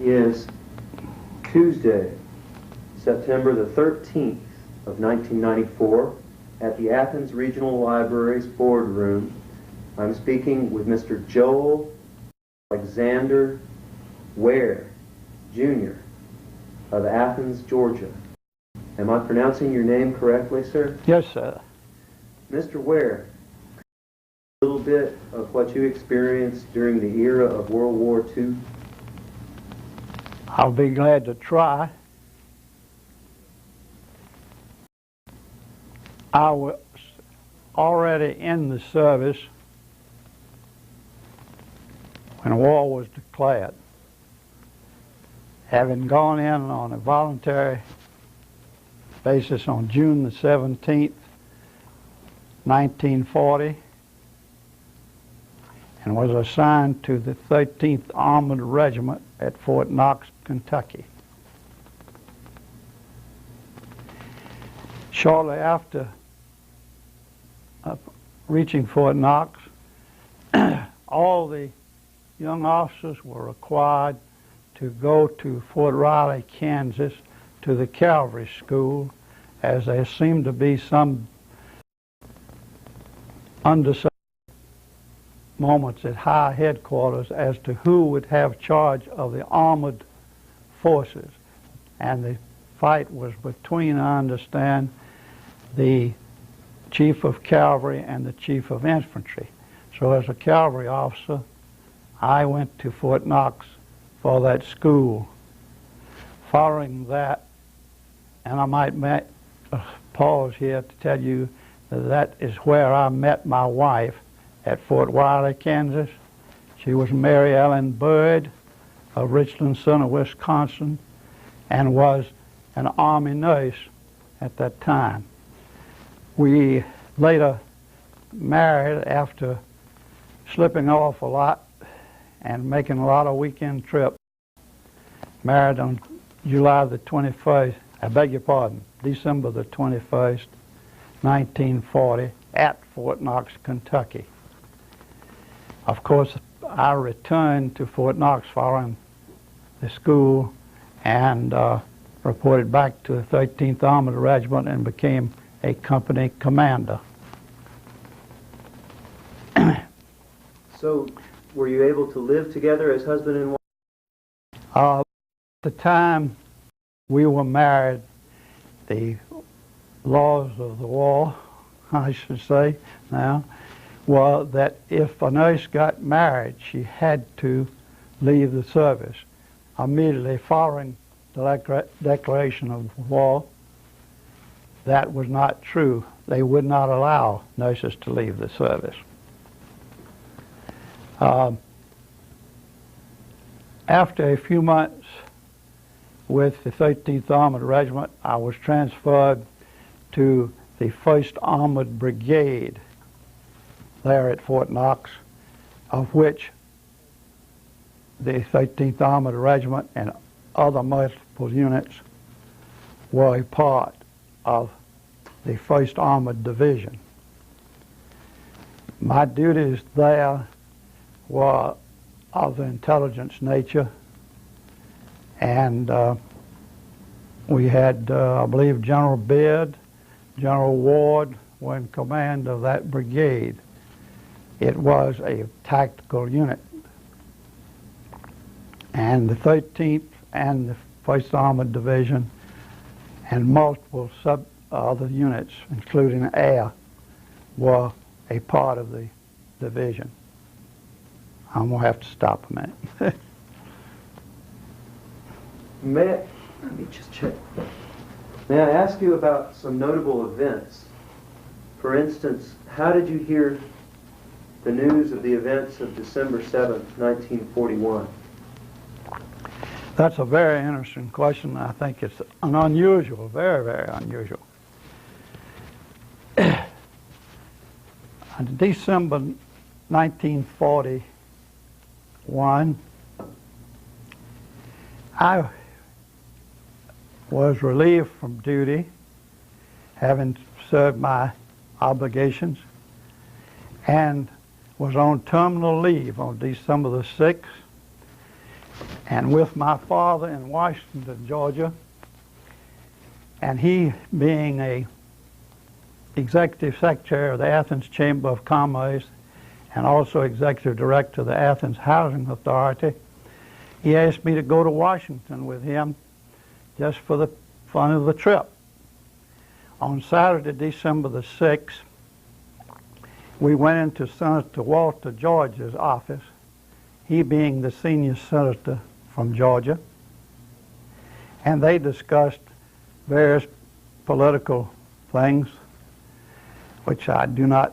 is Tuesday, September the 13th of 1994 at the Athens Regional Library's boardroom. I'm speaking with Mr. Joel Alexander Wier, Jr. of Athens, Georgia. Am I pronouncing your name correctly, sir? Yes, sir. Mr. Wier, a little bit of what you experienced during the era of World War II? I'll be glad to try. I was already in the service when war was declared. Having gone in on a voluntary basis on June the 17th, 1940, and was assigned to the 13th Armored Regiment at Fort Knox, Kentucky. Shortly after reaching Fort Knox, all the young officers were required to go to Fort Riley, Kansas, to the cavalry school, as there seemed to be some undecided moments at high headquarters as to who would have charge of the armored forces. And the fight was between, I understand, the chief of cavalry and the chief of infantry. So as a cavalry officer, I went to Fort Knox for that school. Following that, and I might pause here to tell you that is where I met my wife, at Fort Riley, Kansas. She was Mary Ellen Bird of Richland Center, Wisconsin, and was an Army nurse at that time. We later married after slipping off a lot and making a lot of weekend trips. Married on July the 21st, I beg your pardon, December the 21st, 1940, at Fort Knox, Kentucky. Of course, I returned to Fort Knox following the school and reported back to the 13th Armored Regiment and became a company commander. So, were you able to live together as husband and wife? At the time we were married, the laws of the war, I should say now, was that if a nurse got married, she had to leave the service. Immediately following the declaration of war, that was not true. They would not allow nurses to leave the service. After a few months with the 13th Armored Regiment, I was transferred to the 1st Armored Brigade there at Fort Knox, of which the 13th Armored Regiment and other multiple units were a part of the 1st Armored Division. My duties there were of the intelligence nature, and we had, I believe, General Beard, General Ward were in command of that brigade. It was a tactical unit. And the 13th and the 1st Armored Division and multiple other units, including air, were a part of the division. I'm going to have to stop a minute. Let me just check. May I ask you about some notable events? For instance, how did you hear the news of the events of December 7th, 1941? That's a very interesting question. I think it's an unusual, very, very unusual. On December 1941, I was relieved from duty, having served my obligations, and was on terminal leave on December the 6th, and with my father in Washington, Georgia, and he being a executive secretary of the Athens Chamber of Commerce and also executive director of the Athens Housing Authority, he asked me to go to Washington with him just for the fun of the trip. On Saturday, December the 6th, we went into Senator Walter George's office, he being the senior senator from Georgia, and they discussed various political things, which I do not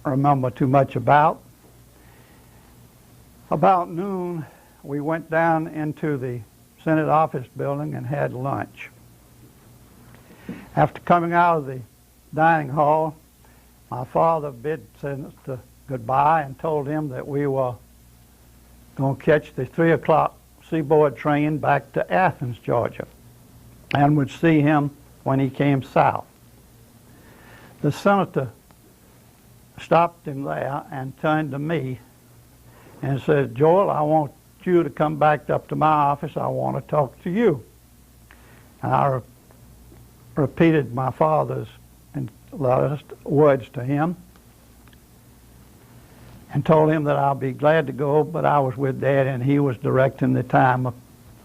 remember too much about. About noon, we went down into the Senate office building and had lunch. After coming out of the dining hall, my father bid Senator goodbye and told him that we were going to catch the 3 o'clock seaboard train back to Athens, Georgia, and would see him when he came south. The senator stopped him there and turned to me and said, "Joel, I want you to come back up to my office. I want to talk to you." And I repeated my father's last words to him and told him that I'll be glad to go, but I was with Dad and he was directing the time of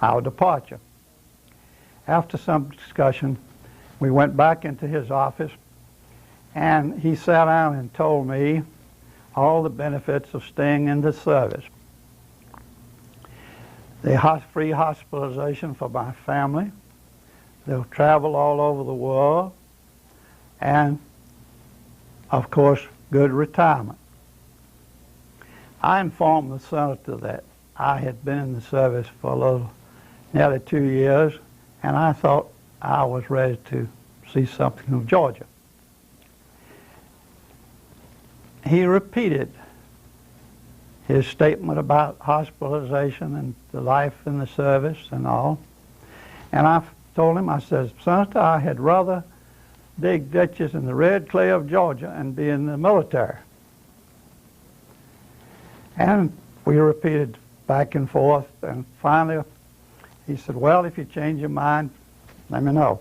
our departure. After some discussion, we went back into his office and he sat down and told me all the benefits of staying in the service. The free hospitalization for my family, they'll travel all over the world, and, of course, good retirement. I informed the senator that I had been in the service for nearly 2 years, and I thought I was ready to see something of Georgia. He repeated his statement about hospitalization and the life in the service and all, and I told him, I said, "Senator, I had rather dig ditches in the red clay of Georgia and be in the military." And we repeated back and forth, and finally he said, "Well, if you change your mind, let me know."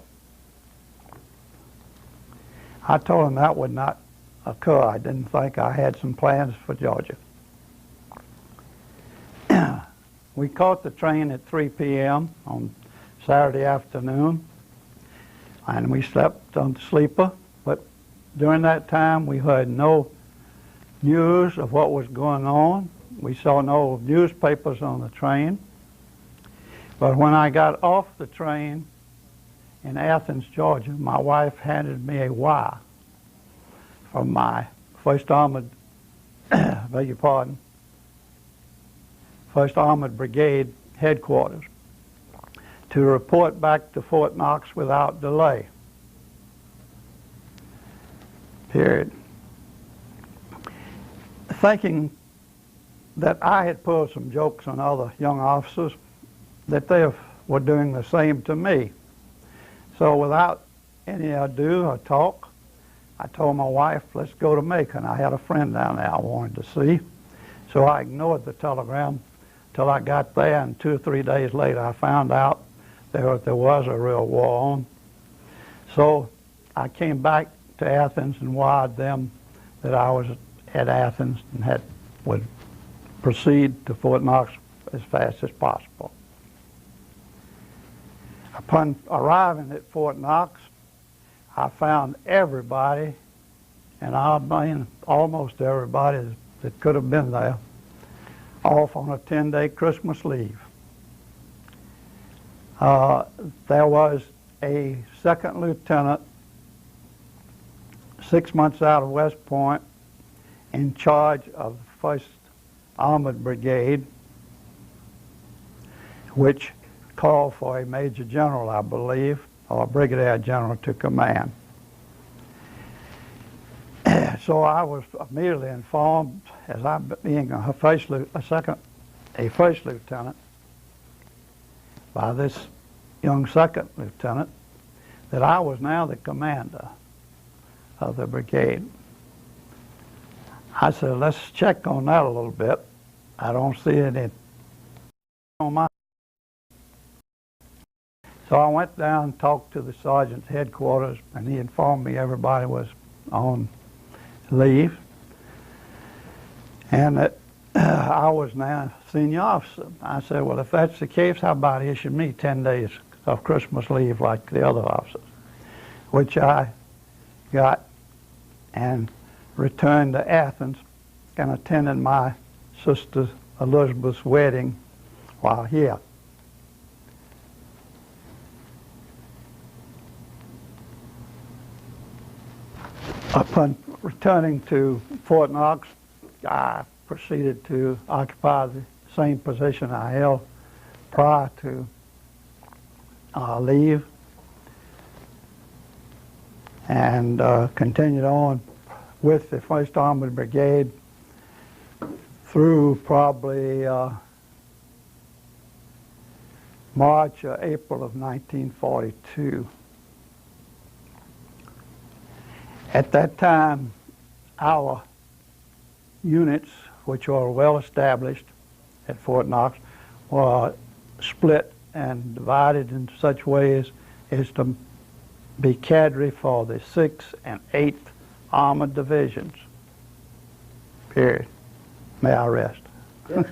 I told him that would not occur. I didn't think I had some plans for Georgia. We caught the train at 3 p.m. on Saturday afternoon, and we slept on the sleeper, but during that time we heard no news of what was going on. We saw no newspapers on the train. But when I got off the train in Athens, Georgia, my wife handed me a wire from my 1st Armored, beg your pardon, 1st Armored Brigade headquarters to report back to Fort Knox without delay. Period. Thinking that I had pulled some jokes on other young officers, that they were doing the same to me. So without any ado or talk, I told my wife, "Let's go to Macon." I had a friend down there I wanted to see. So I ignored the telegram till I got there, and 2 or 3 days later I found out there was a real war on. So I came back to Athens and wired them that I was at Athens and would proceed to Fort Knox as fast as possible. Upon arriving at Fort Knox, I found everybody, and I mean almost everybody that could have been there, off on a 10-day Christmas leave. There was a second lieutenant 6 months out of West Point in charge of the 1st Armored Brigade, which called for a major general, I believe, or a brigadier general to command. So I was immediately informed, as I being a first lieutenant, by this young second lieutenant, that I was now the commander of the brigade. I said, "Let's check on that a little bit. I don't see any on my So I went down and talked to the sergeant's headquarters, and he informed me everybody was on leave, and that I was now senior officer. I said, well, if that's the case, how about issuing me 10 days of Christmas leave like the other officers, which I got, and returned to Athens and attended my sister Elizabeth's wedding while here. Upon returning to Fort Knox, I proceeded to occupy the same position I held prior to leave, and continued on with the 1st Armored Brigade through probably March or April of 1942. At that time, our units, which were well established at Fort Knox, were split and divided in such ways as to be cadre for the 6th and 8th Armored Divisions. Period. May I rest? Yeah.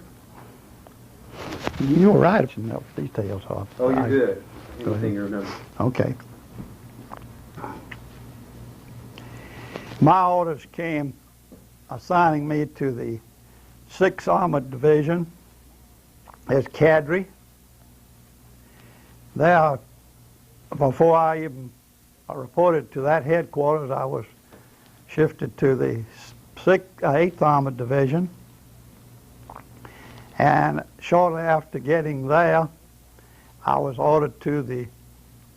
You were right in those details. Oh, you're good. Anything you remember. Okay. My orders came assigning me to the 6th Armored Division as cadre. There, before I even reported to that headquarters, I was shifted to the 8th Armored Division. And shortly after getting there, I was ordered to the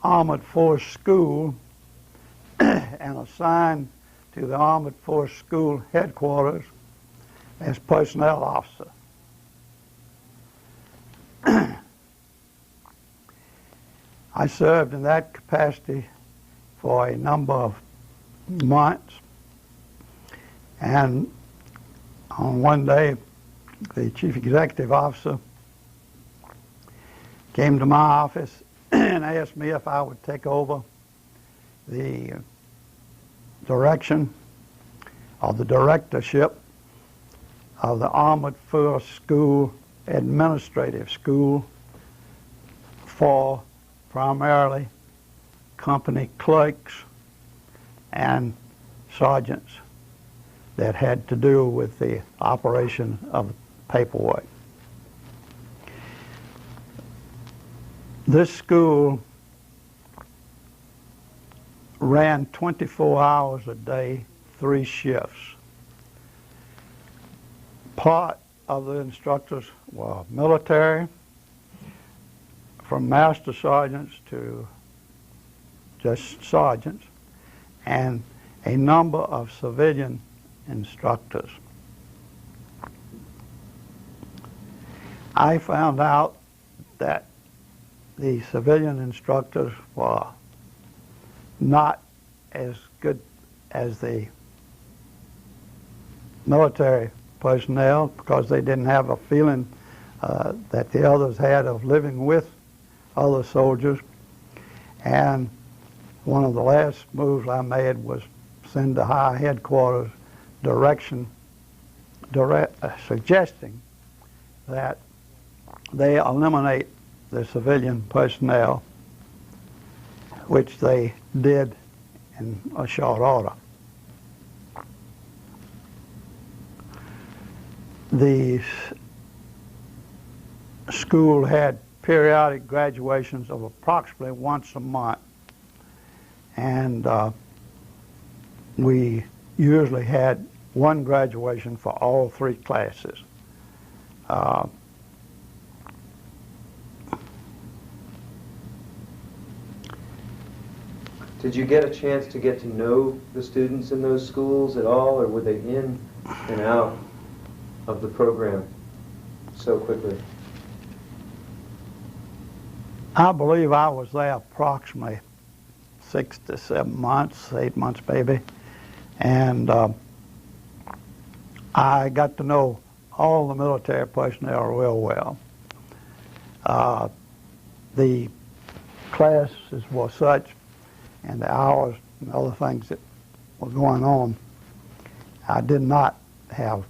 Armored Force School and assigned to the Armored Force School headquarters as personnel officer. I served in that capacity for a number of months, and on one day the chief executive officer came to my office and asked me if I would take over the direction or the directorship of the Armored Force School Administrative School for primarily company clerks and sergeants that had to do with the operation of paperwork. This school ran 24 hours a day, 3 shifts. Part of the instructors were military, from master sergeants to just sergeants, and a number of civilian instructors. I found out that the civilian instructors were not as good as the military personnel because they didn't have a feeling that the others had of living with other soldiers. And one of the last moves I made was send to high headquarters suggesting that they eliminate the civilian personnel, which they did in a short order. The school had periodic graduations of approximately once a month, and we usually had one graduation for all 3 classes. Did you get a chance to get to know the students in those schools at all, or were they in and out of the program so quickly? I believe I was there approximately 6 to 7 months, 8 months maybe, and I got to know all the military personnel real well. The classes were such, and the hours and other things that were going on, I did not have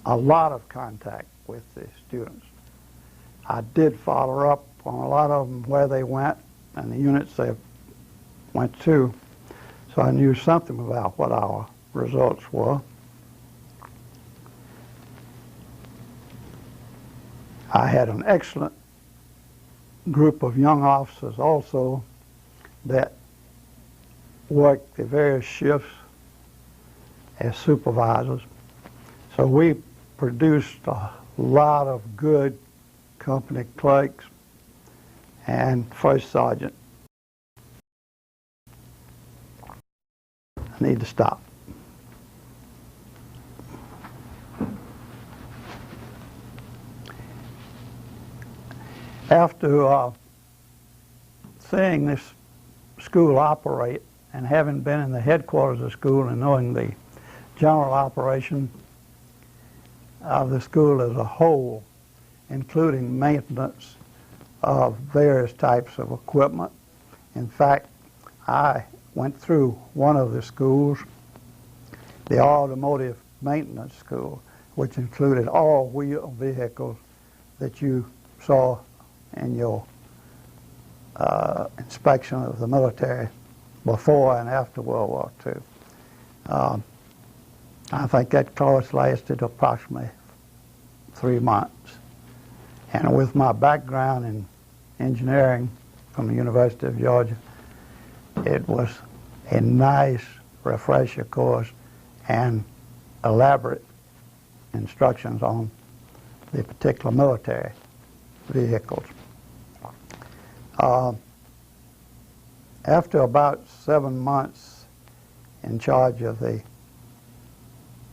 a lot of contact with the students. I did follow up on a lot of them where they went and the units they went to, so I knew something about what our results were. I had an excellent group of young officers also that worked the various shifts as supervisors. So we produced a lot of good company clerks and first sergeant. I need to stop. After seeing this school operate and having been in the headquarters of the school and knowing the general operation of the school as a whole, including maintenance of various types of equipment. In fact, I went through one of the schools, the automotive maintenance school, which included all wheel vehicles that you saw in your inspection of the military before and after World War II. I think that course lasted approximately 3 months. And with my background in engineering from the University of Georgia, it was a nice refresher course and elaborate instructions on the particular military vehicles. After about 7 months in charge of the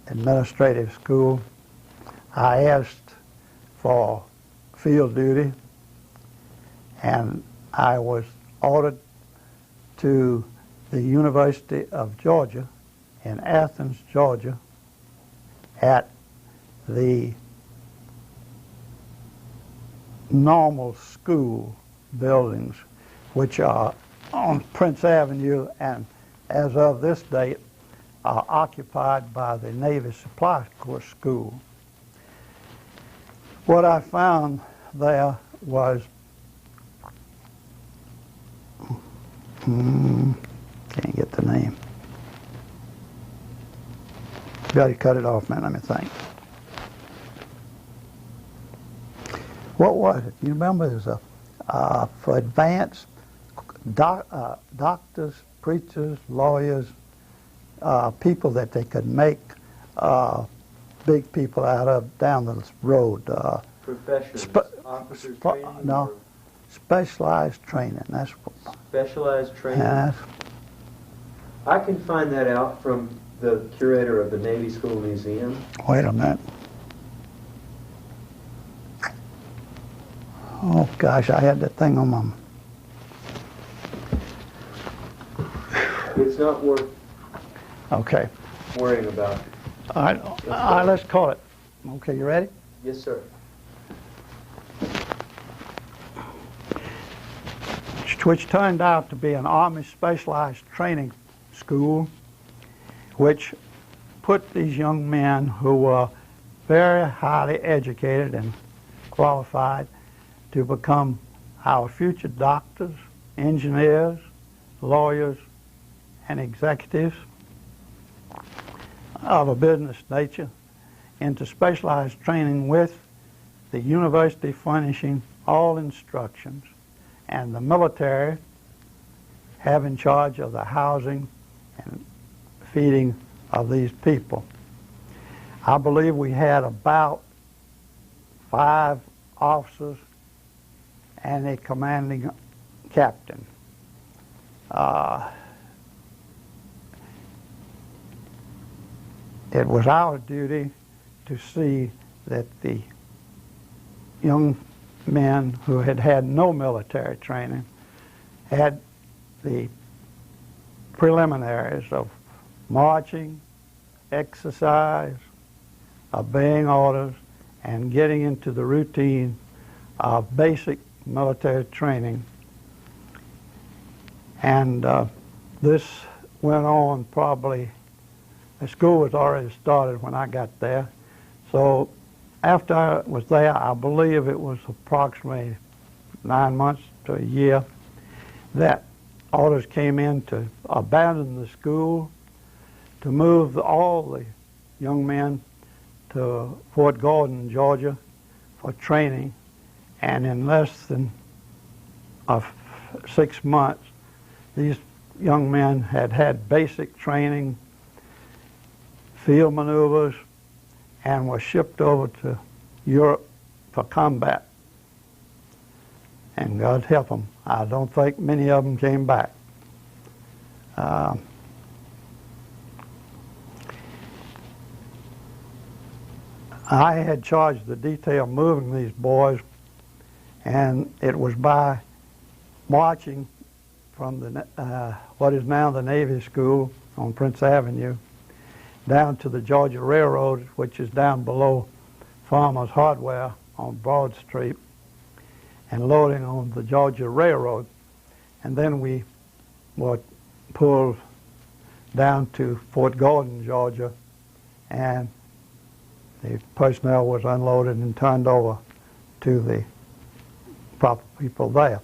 administrative school, I asked for field duty, and I was ordered to the University of Georgia in Athens, Georgia, at the normal school buildings, which are on Prince Avenue and as of this date are occupied by the Navy Supply Corps School. What I found there was, can't get the name. Got to cut it off, man, let me think. What was it? You remember there's for advanced doctors, preachers, lawyers, people that they could make big people out of down the road. Professionals, officers training? No, specialized training. That's what. Specialized training? Yes. I can find that out from the curator of the Navy School Museum. Wait a minute. Oh gosh, I had that thing on my... It's not worth worrying about. All right, let's call it. Okay, you ready? Yes, sir. Which turned out to be an Army Specialized Training School, which put these young men who were very highly educated and qualified to become our future doctors, engineers, lawyers, and executives of a business nature into specialized training, with the university furnishing all instructions and the military having charge of the housing and feeding of these people. I believe we had about 5 officers and a commanding captain. It was our duty to see that the young men who had had no military training had the preliminaries of marching, exercise, obeying orders, and getting into the routine of basic military training And this went on probably, the school was already started when I got there. So after I was there, I believe it was approximately 9 months to a year, that orders came in to abandon the school, to move all the young men to Fort Gordon, Georgia, for training. And in less than 6 months, these young men had had basic training, field maneuvers, and were shipped over to Europe for combat. And God help them, I don't think many of them came back. I had charged the detail moving these boys, and it was by marching from the what is now the Navy School on Prince Avenue down to the Georgia Railroad, which is down below Farmer's Hardware on Broad Street, and loading on the Georgia Railroad. And then we were pulled down to Fort Gordon, Georgia, and the personnel was unloaded and turned over to the proper people there.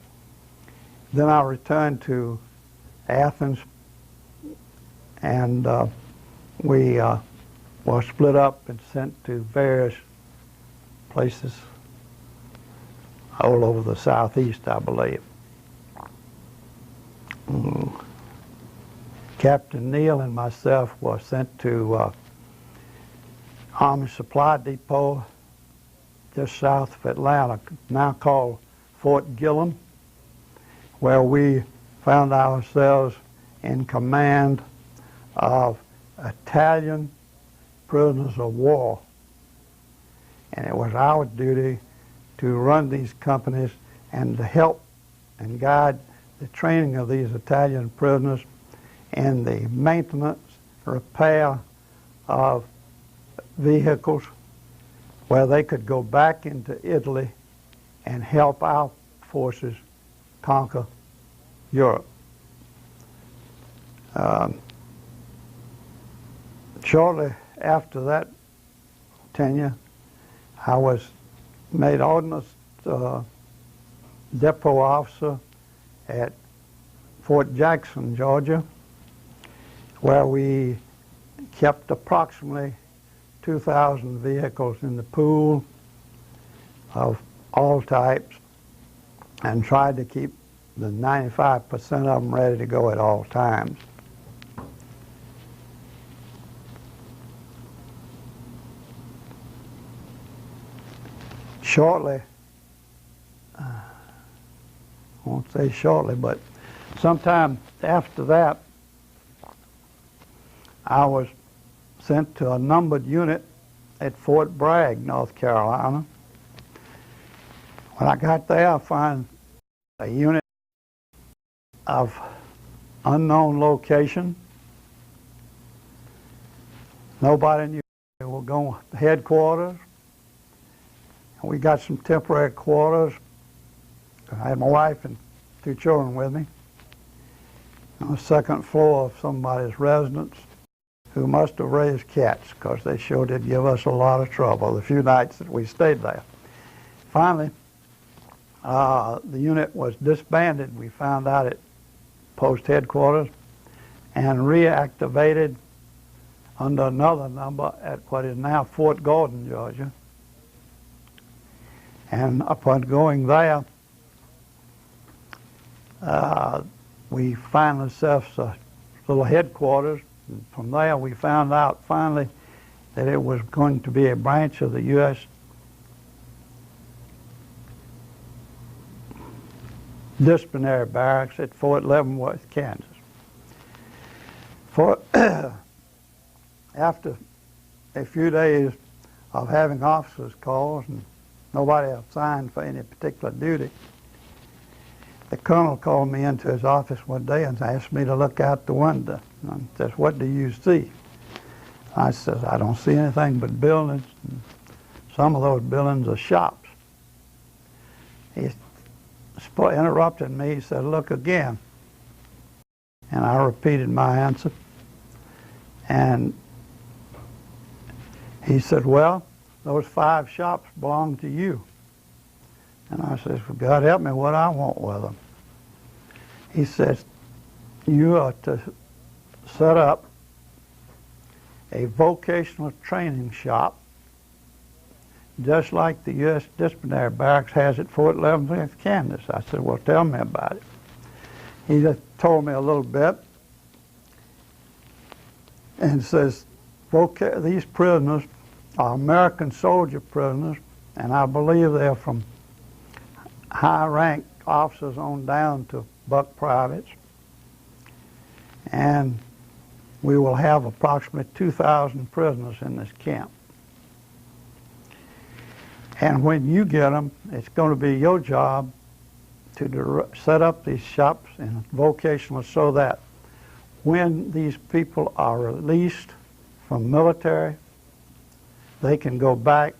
Then I returned to Athens, and we were split up and sent to various places all over the southeast, I believe. Captain Neal and myself were sent to Army Supply Depot just south of Atlanta, now called Fort Gillem, where we found ourselves in command of Italian prisoners of war. And it was our duty to run these companies and to help and guide the training of these Italian prisoners and the maintenance, repair of vehicles, where they could go back into Italy and help our forces conquer Europe. Shortly after that tenure, I was made ordnance depot officer at Fort Jackson, Georgia, where we kept approximately 2,000 vehicles in the pool of all types and tried to keep the 95% of them ready to go at all times. Shortly, I won't say shortly, but sometime after that, I was sent to a numbered unit at Fort Bragg, North Carolina. When I got there, I found a unit of unknown location. Nobody knew. They were going to headquarters. We got some temporary quarters. I had my wife and 2 children with me on the 2nd floor of somebody's residence, who must have raised cats, because they sure did give us a lot of trouble the few nights that we stayed there. Finally, the unit was disbanded, we found out at post headquarters, and reactivated under another number at what is now Fort Gordon, Georgia. And upon going there, we found ourselves a little headquarters. And from there, we found out finally that it was going to be a branch of the U.S. disciplinary barracks at Fort Leavenworth, Kansas. After a few days of having officers' calls and nobody assigned for any particular duty, the colonel called me into his office one day and asked me to look out the window. And says, "What do you see?" I says, "I don't see anything but buildings. And some of those buildings are shops." He interrupted me. He said, "Look again." And I repeated my answer. And he said, well, those 5 shops belong to you. And I said, well, God help me, what I want with them. He says, you are to set up a vocational training shop just like the U.S. Disciplinary Barracks has at Fort Leavenworth, Kansas. I said, well, tell me about it. He just told me a little bit and says, these prisoners are American soldier prisoners, and I believe they're from high-ranked officers on down to buck privates. And we will have approximately 2,000 prisoners in this camp. And when you get them, it's going to be your job to set up these shops in vocational so that when these people are released from military, they can go back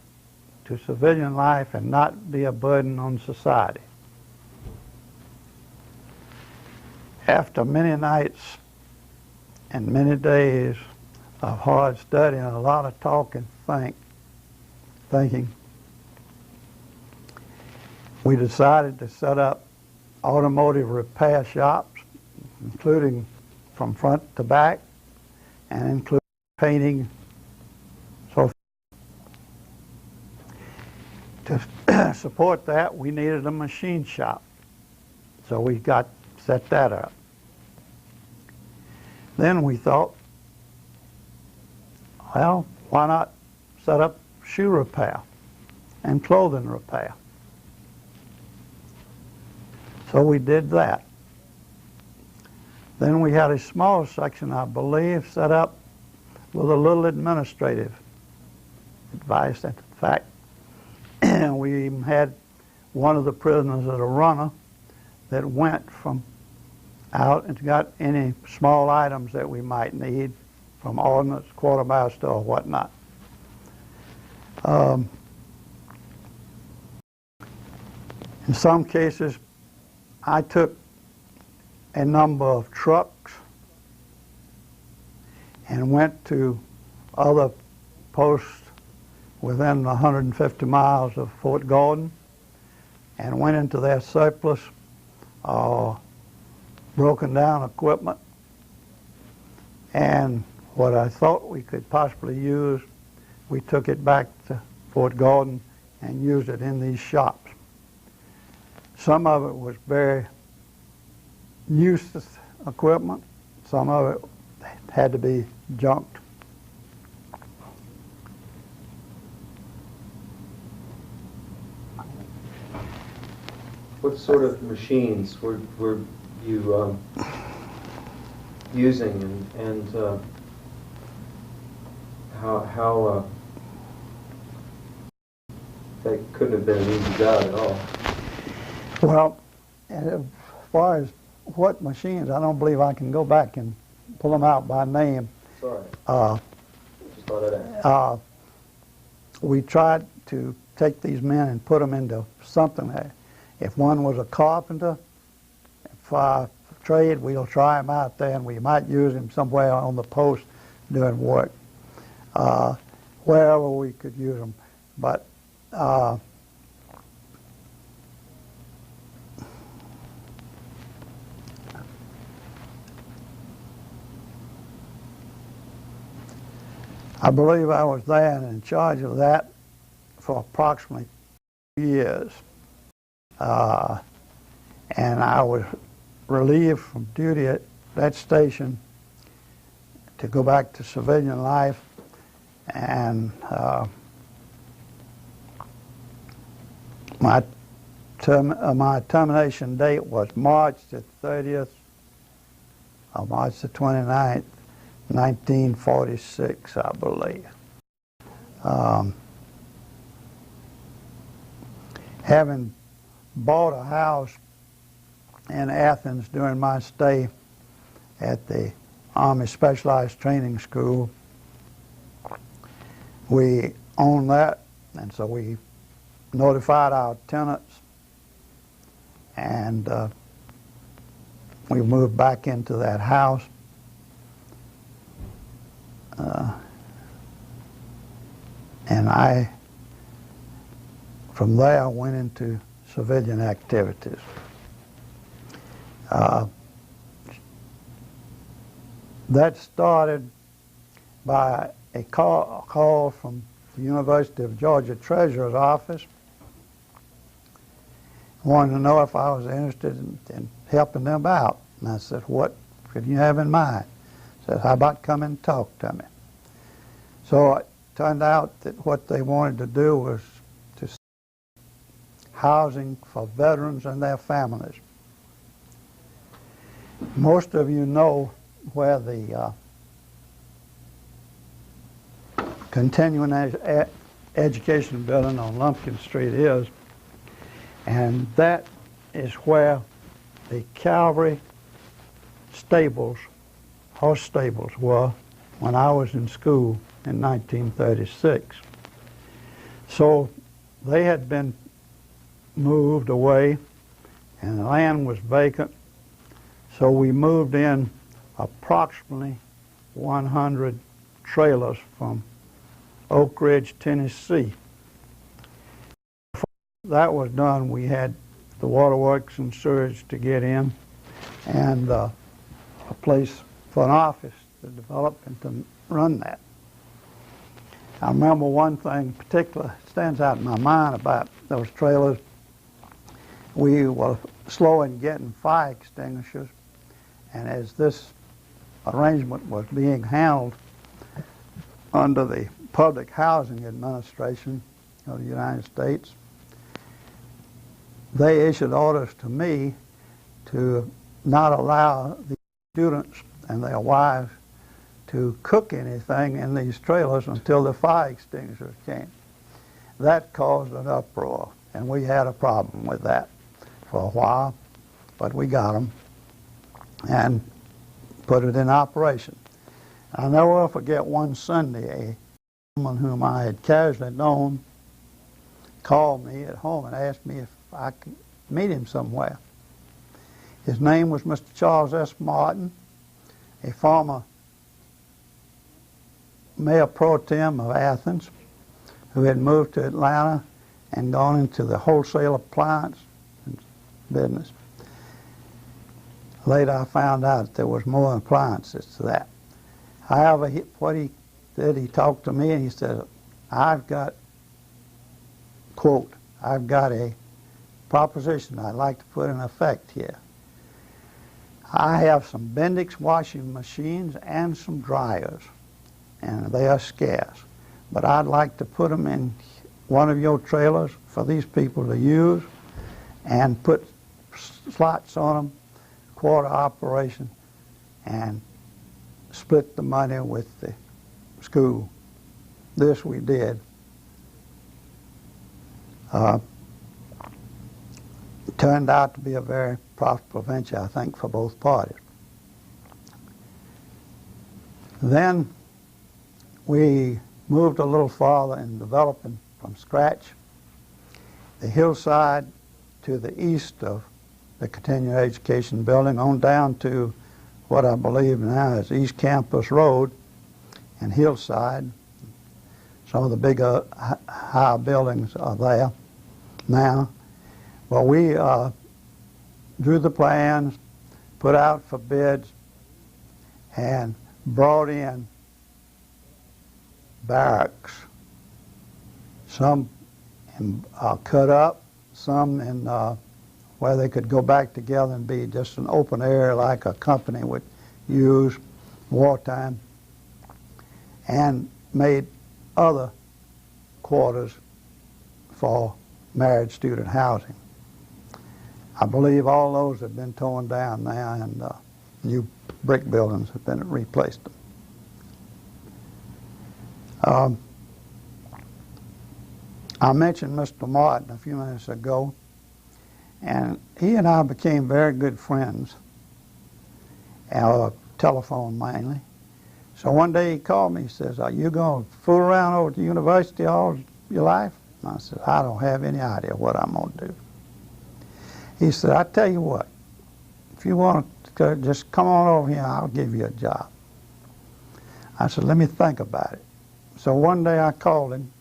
to civilian life and not be a burden on society. After many nights and many days of hard study and a lot of talk and thinking, we decided to set up automotive repair shops, including from front to back, and including painting. So to support that, we needed a machine shop. So we set that up. Then we thought, well, why not set up shoe repair and clothing repair? So we did that. Then we had a small section, I believe, set up with a little administrative advice. In fact, we even had one of the prisoners as a runner that went from out and got any small items that we might need from ordnance, quartermaster store, or whatnot. In some cases, I took a number of trucks and went to other posts within 150 miles of Fort Gordon and went into their surplus broken down equipment, and what I thought we could possibly use, we took it back to Fort Gordon and used it in these shops. Some of it was very useless equipment, some of it had to be junked. What sort of machines were you using, and how that couldn't have been an easy job at all? Well, as far as what machines, I don't believe I can go back and pull them out by name. Sorry. Just thought I'd ask. We tried to take these men and put them into something. If one was a carpenter, for our trade, we'll try him out there, and we might use him somewhere on the post doing work, wherever we could use them. But I believe I was there and in charge of that for approximately 2 years. And I was relieved from duty at that station to go back to civilian life, and my termination date was March the 30th or March the 29th, 1946, I believe. Having bought a house in Athens during my stay at the Army Specialized Training School, we owned that, and so we notified our tenants, and we moved back into that house. And from there, I went into civilian activities. That started by a call from the University of Georgia Treasurer's office. Wanted to know if I was interested in helping them out. And I said, what could you have in mind? He said, how about come and talk to me? So it turned out that what they wanted to do was to housing for veterans and their families. Most of you know where the continuing education building on Lumpkin Street is, and that is where the cavalry stables, horse stables, were when I was in school in 1936. So they had been moved away and the land was vacant, so we moved in approximately 100 trailers from Oak Ridge, Tennessee. Before that was done, we had the waterworks and sewage to get in, and a place for an office to develop and to run that. I remember one thing in particular stands out in my mind about those trailers. We were slow in getting fire extinguishers, and as this arrangement was being handled under the Public Housing Administration of the United States, they issued orders to me to not allow the students and their wives to cook anything in these trailers until the fire extinguishers came. That caused an uproar, and we had a problem with that for a while, but we got them and put it in operation. I'll never forget one Sunday, a woman whom I had casually known called me at home and asked me if I could meet him somewhere. His name was Mr. Charles S. Martin, a former mayor pro tem of Athens, who had moved to Atlanta and gone into the wholesale appliance business. Later I found out there was more appliances to that. However, what he did, he talked to me and he said, I've got, quote, I've got a proposition I'd like to put in effect here. I have some Bendix washing machines and some dryers, and they are scarce, but I'd like to put them in one of your trailers for these people to use and put slots on them, quarter operation, and split the money with the school. This we did. It turned out to be a very profitable venture, I think, for both parties. Then we moved a little farther in developing from scratch the hillside to the east of the continuing education building on down to what I believe now is East Campus Road and Hillside. Some of the bigger high buildings are there now. Well, we drew the plans, put out for bids, and brought in barracks. Some cut up, some in where they could go back together and be just an open area like a company would use wartime, and made other quarters for married student housing. I believe all those have been torn down now, and new brick buildings have been replaced. I mentioned Mr. Martin a few minutes ago, and he and I became very good friends, our telephone mainly. So one day he called me, he says, are you going to fool around over at the university all your life? And I said, I don't have any idea what I'm going to do. He said, I tell you what, if you want to just come on over here, I'll give you a job. I said, let me think about it. So one day I called him,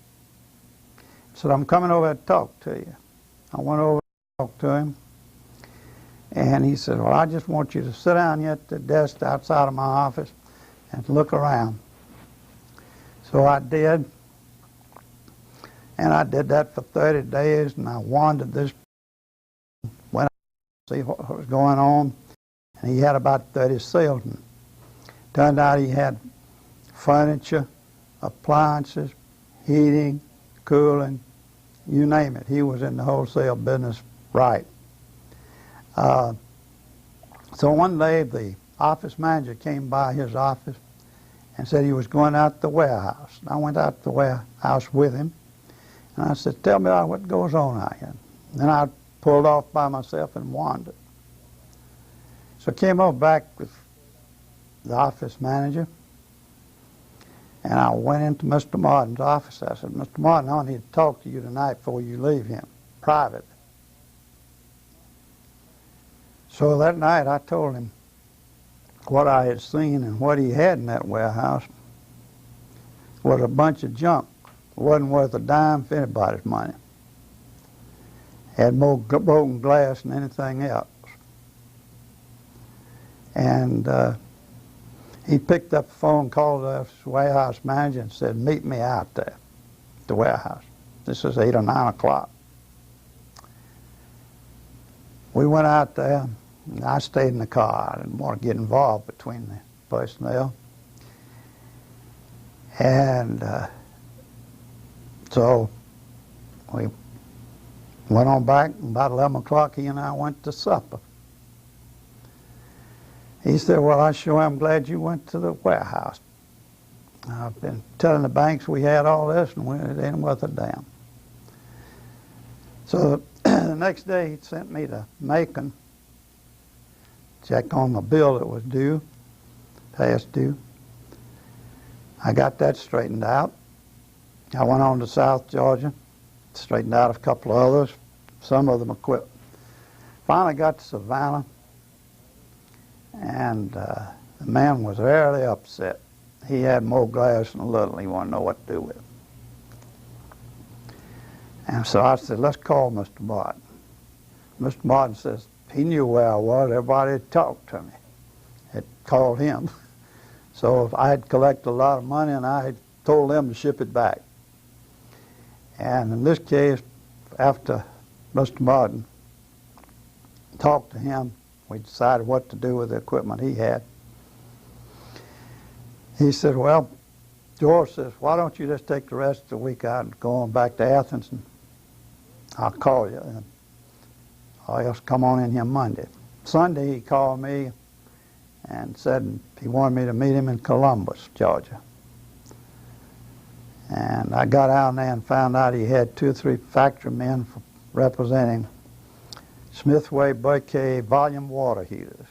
said, I'm coming over to talk to you. I went over to talk to him, and he said, well, I just want you to sit down here at the desk outside of my office and look around. So I did, and I did that for 30 days, and I wandered this, went out to see what was going on, and he had about 30 salesmen. Turned out he had furniture, appliances, heating, cooling, you name it. He was in the wholesale business right. So one day the office manager came by his office and said he was going out to the warehouse. I went out to the warehouse with him, and I said, tell me what goes on out here. Then I pulled off by myself and wandered. So I came over back with the office manager, and I went into Mr. Martin's office. I said, Mr. Martin, I need to talk to you tonight before you leave him, privately. So that night I told him what I had seen, and what he had in that warehouse was a bunch of junk. It wasn't worth a dime for anybody's money. Had more broken glass than anything else. And he picked up the phone, called the warehouse manager and said, meet me out there at the warehouse. This is 8 or 9 o'clock. We went out there. I stayed in the car. I didn't want to get involved between the personnel. And so we went on back. About 11 o'clock, he and I went to supper. He said, well, I sure am glad you went to the warehouse. I've been telling the banks we had all this, and it ain't worth a damn. So the next day, he sent me to Macon, check on the bill that was due, past due. I got that straightened out. I went on to South Georgia, straightened out a couple of others, some of them equipped. Finally got to Savannah, and the man was very upset. He had more glass than a little. He wanted to know what to do with it. And so I said, let's call Mr. Martin. Mr. Martin says, he knew where I was. Everybody had talked to me, had called him. So I had collected a lot of money, and I had told them to ship it back. And in this case, after Mr. Martin talked to him, we decided what to do with the equipment he had. He said, well, George says, why don't you just take the rest of the week out and go on back to Athens, and I'll call you. Or else come on in here Monday. Sunday he called me and said he wanted me to meet him in Columbus, Georgia. And I got out there and found out he had 2 or 3 factory men representing Smithway Burkay volume water heaters.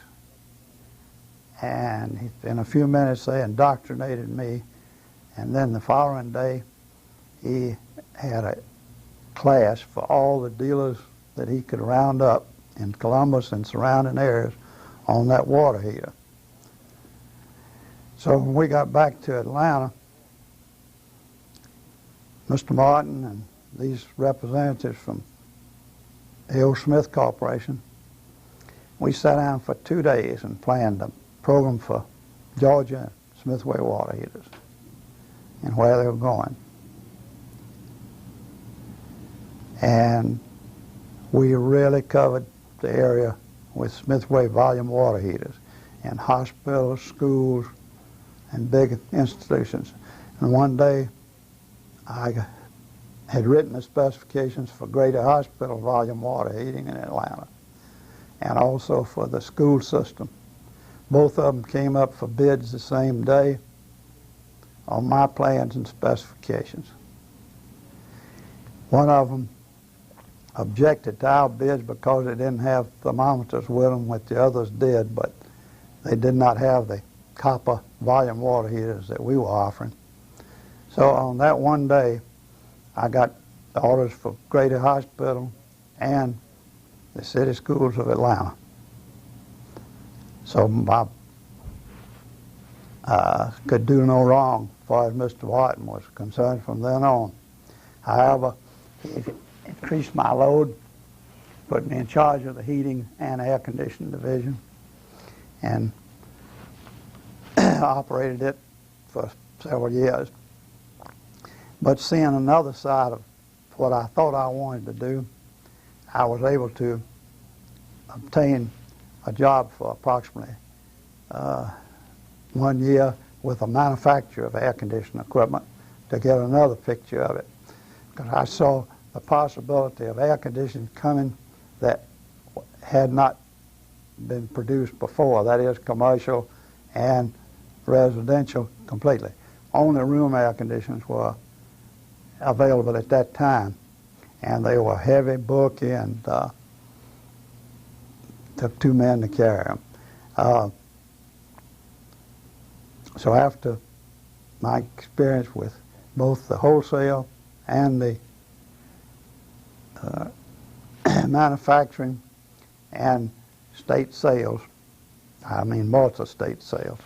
And in a few minutes they indoctrinated me, and then the following day he had a class for all the dealers that he could round up in Columbus and surrounding areas on that water heater. So when we got back to Atlanta, Mr. Martin and these representatives from L. Smith Corporation, we sat down for 2 days and planned a program for Georgia and Smithway water heaters and where they were going. And we really covered the area with Smithway volume water heaters in hospitals, schools, and big institutions. And one day I had written the specifications for Greater Hospital volume water heating in Atlanta, and also for the school system. Both of them came up for bids the same day on my plans and specifications. One of them objected to our bids because they didn't have thermometers with them, which the others did, but they did not have the copper volume water heaters that we were offering. So on that one day, I got orders for Greater Hospital and the city schools of Atlanta. So could do no wrong as far as Mr. Whiten was concerned from then on. However, he increased my load, put me in charge of the heating and air conditioning division, and operated it for several years. But seeing another side of what I thought I wanted to do, I was able to obtain a job for approximately 1 year with a manufacturer of air conditioning equipment to get another picture of it. Because I saw the possibility of air conditioning coming that had not been produced before, that is commercial and residential completely. Only room air conditioners were available at that time, and they were heavy, bulky, and took 2 men to carry them. So after my experience with both the wholesale and the manufacturing and state sales, I mean multi-state sales,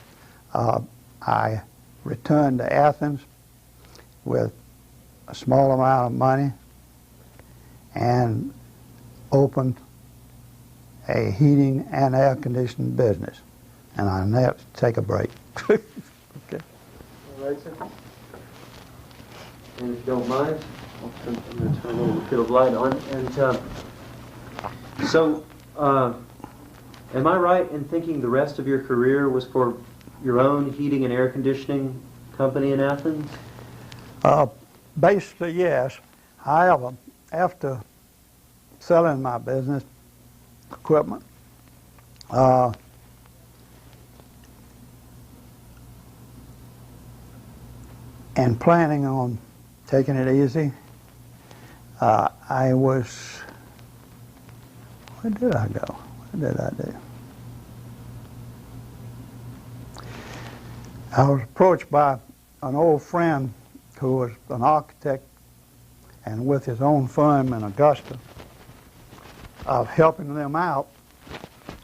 I returned to Athens with a small amount of money and opened a heating and air conditioning business. And I now have to take a break. Okay. All right, sir. And if you don't mind, I'm going to turn a little bit of light on. And so, am I right in thinking the rest of your career was for your own heating and air conditioning company in Athens? Basically, yes. However, after selling my business equipment, and planning on taking it easy, I was, where did I go? What did I do? I was approached by an old friend who was an architect and with his own firm in Augusta, of helping them out,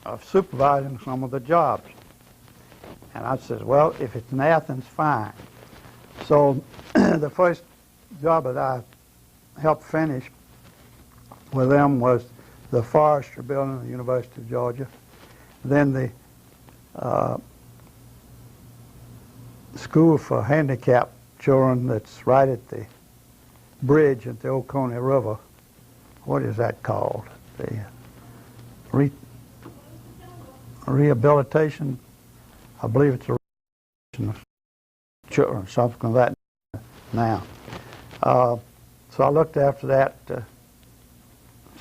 of supervising some of the jobs. And I said, well, if it's in Athens, fine. So the first job that I helped finish with them was the forestry building at the University of Georgia. Then the school for handicapped children that's right at the bridge at the Oconee River. What is that called? The rehabilitation? I believe it's a rehabilitation of children, something of that now. So I looked after that to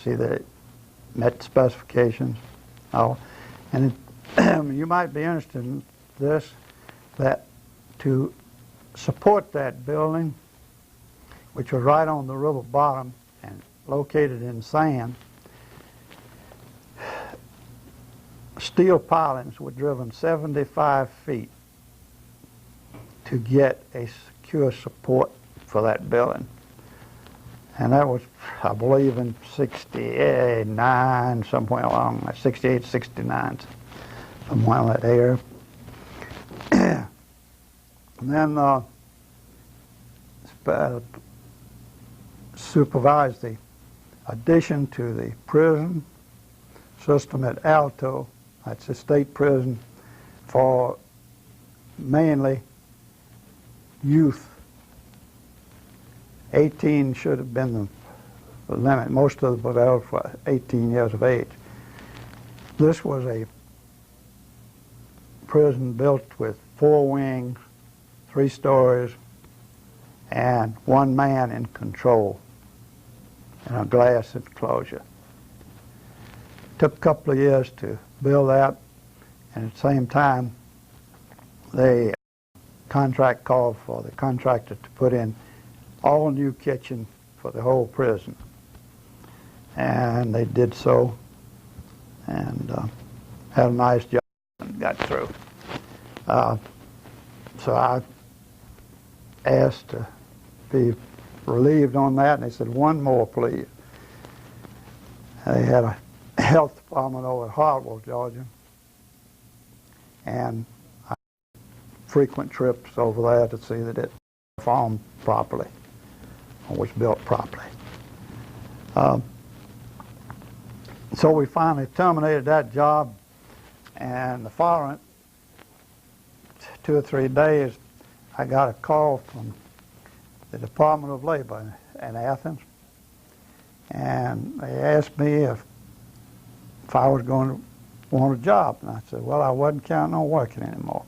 see that it met the specifications. And you might be interested in this, that to support that building, which was right on the river bottom and located in sand, steel pilings were driven 75 feet to get a secure support for that building. And that was, I believe, in 69, somewhere along, 68, 69, somewhere in that area. And then supervised the addition to the prison system at Alto. That's a state prison for mainly youth. 18 should have been the limit. Most of them were for 18 years of age. This was a prison built with 4 wings, 3 stories, and 1 man in control in a glass enclosure. Took a couple of years to build that, and at the same time, the contract called for the contractor to put in all new kitchen for the whole prison. And they did so, and had a nice job and got through. So I asked to be relieved on that, and they said, 1 more, please. They had a health department over at Hartwell, Georgia, and I frequent trips over there to see that it performed properly or was built properly. So we finally terminated that job, and the following 2 or 3 days I got a call from the Department of Labor in Athens, and they asked me if I was going to want a job. And I said, well, I wasn't counting on working anymore.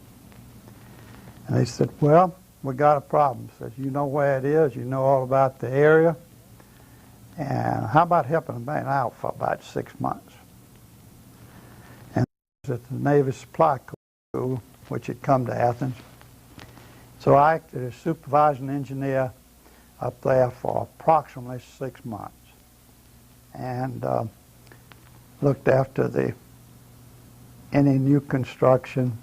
And they said, well, we got a problem. Says, you know where it is, you know all about the area, and how about helping me out for about 6 months? And I was at the Navy Supply School, which had come to Athens. So I acted as supervising engineer up there for approximately 6 months, and looked after any new construction,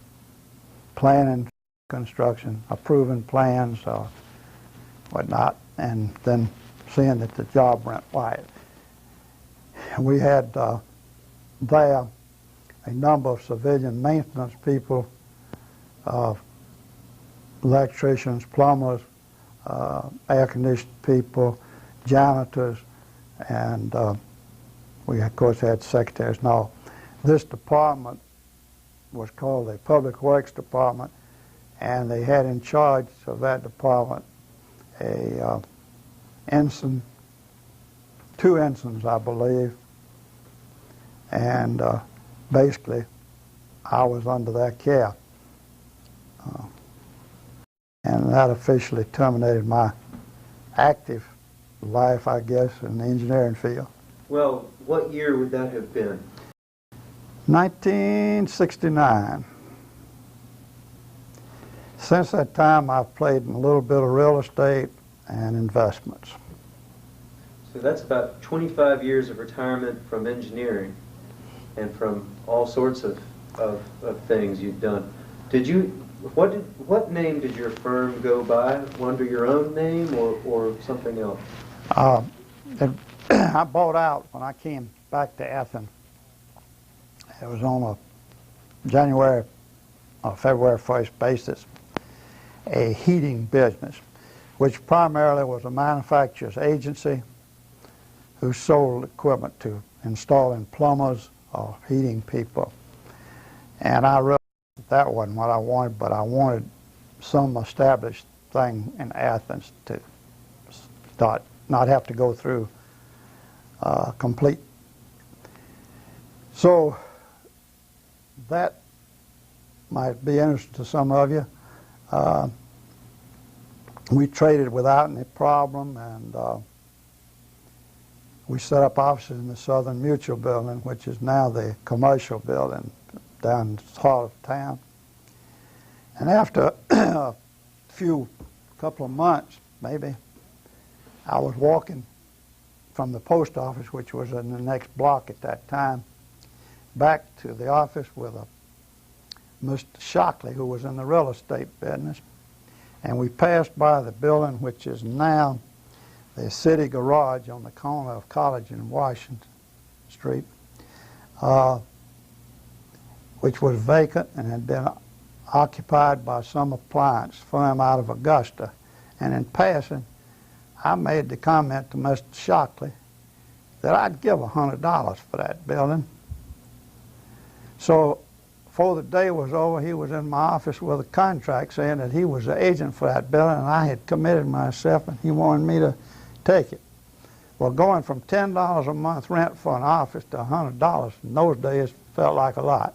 planning construction, approving plans or whatnot, and then seeing that the job went right. We had there a number of civilian maintenance people, electricians, plumbers, air conditioning people, janitors, and we of course had secretaries and all. This department was called the Public Works Department, and they had in charge of that department a ensign, 2 ensigns, I believe, and basically I was under their care. And that officially terminated my active life, I guess, in the engineering field. Well, what year would that have been? 1969. Since that time, I've played in a little bit of real estate and investments. So that's about 25 years of retirement from engineering and from all sorts of things you've done. What name did your firm go by? Under your own name or something else? I bought out when I came back to Athens. It was on a January or February 1st basis, a heating business, which primarily was a manufacturer's agency who sold equipment to installing plumbers or heating people. And I realized that wasn't what I wanted, but I wanted some established thing in Athens to start, not have to go through complete. So that might be interesting to some of you. We traded without any problem, and we set up offices in the Southern Mutual Building, which is now the commercial building down in the heart of town. And after a couple of months, maybe, I was walking from the post office, which was in the next block at that time, back to the office with Mr. Shockley, who was in the real estate business. And we passed by the building, which is now the city garage on the corner of College and Washington Street, which was vacant and had been occupied by some appliance firm out of Augusta. And in passing, I made the comment to Mr. Shockley that I'd give $100 for that building. So before the day was over, he was in my office with a contract saying that he was the agent for that building, and I had committed myself, and he wanted me to take it. Well, going from $10 a month rent for an office to $100 in those days felt like a lot.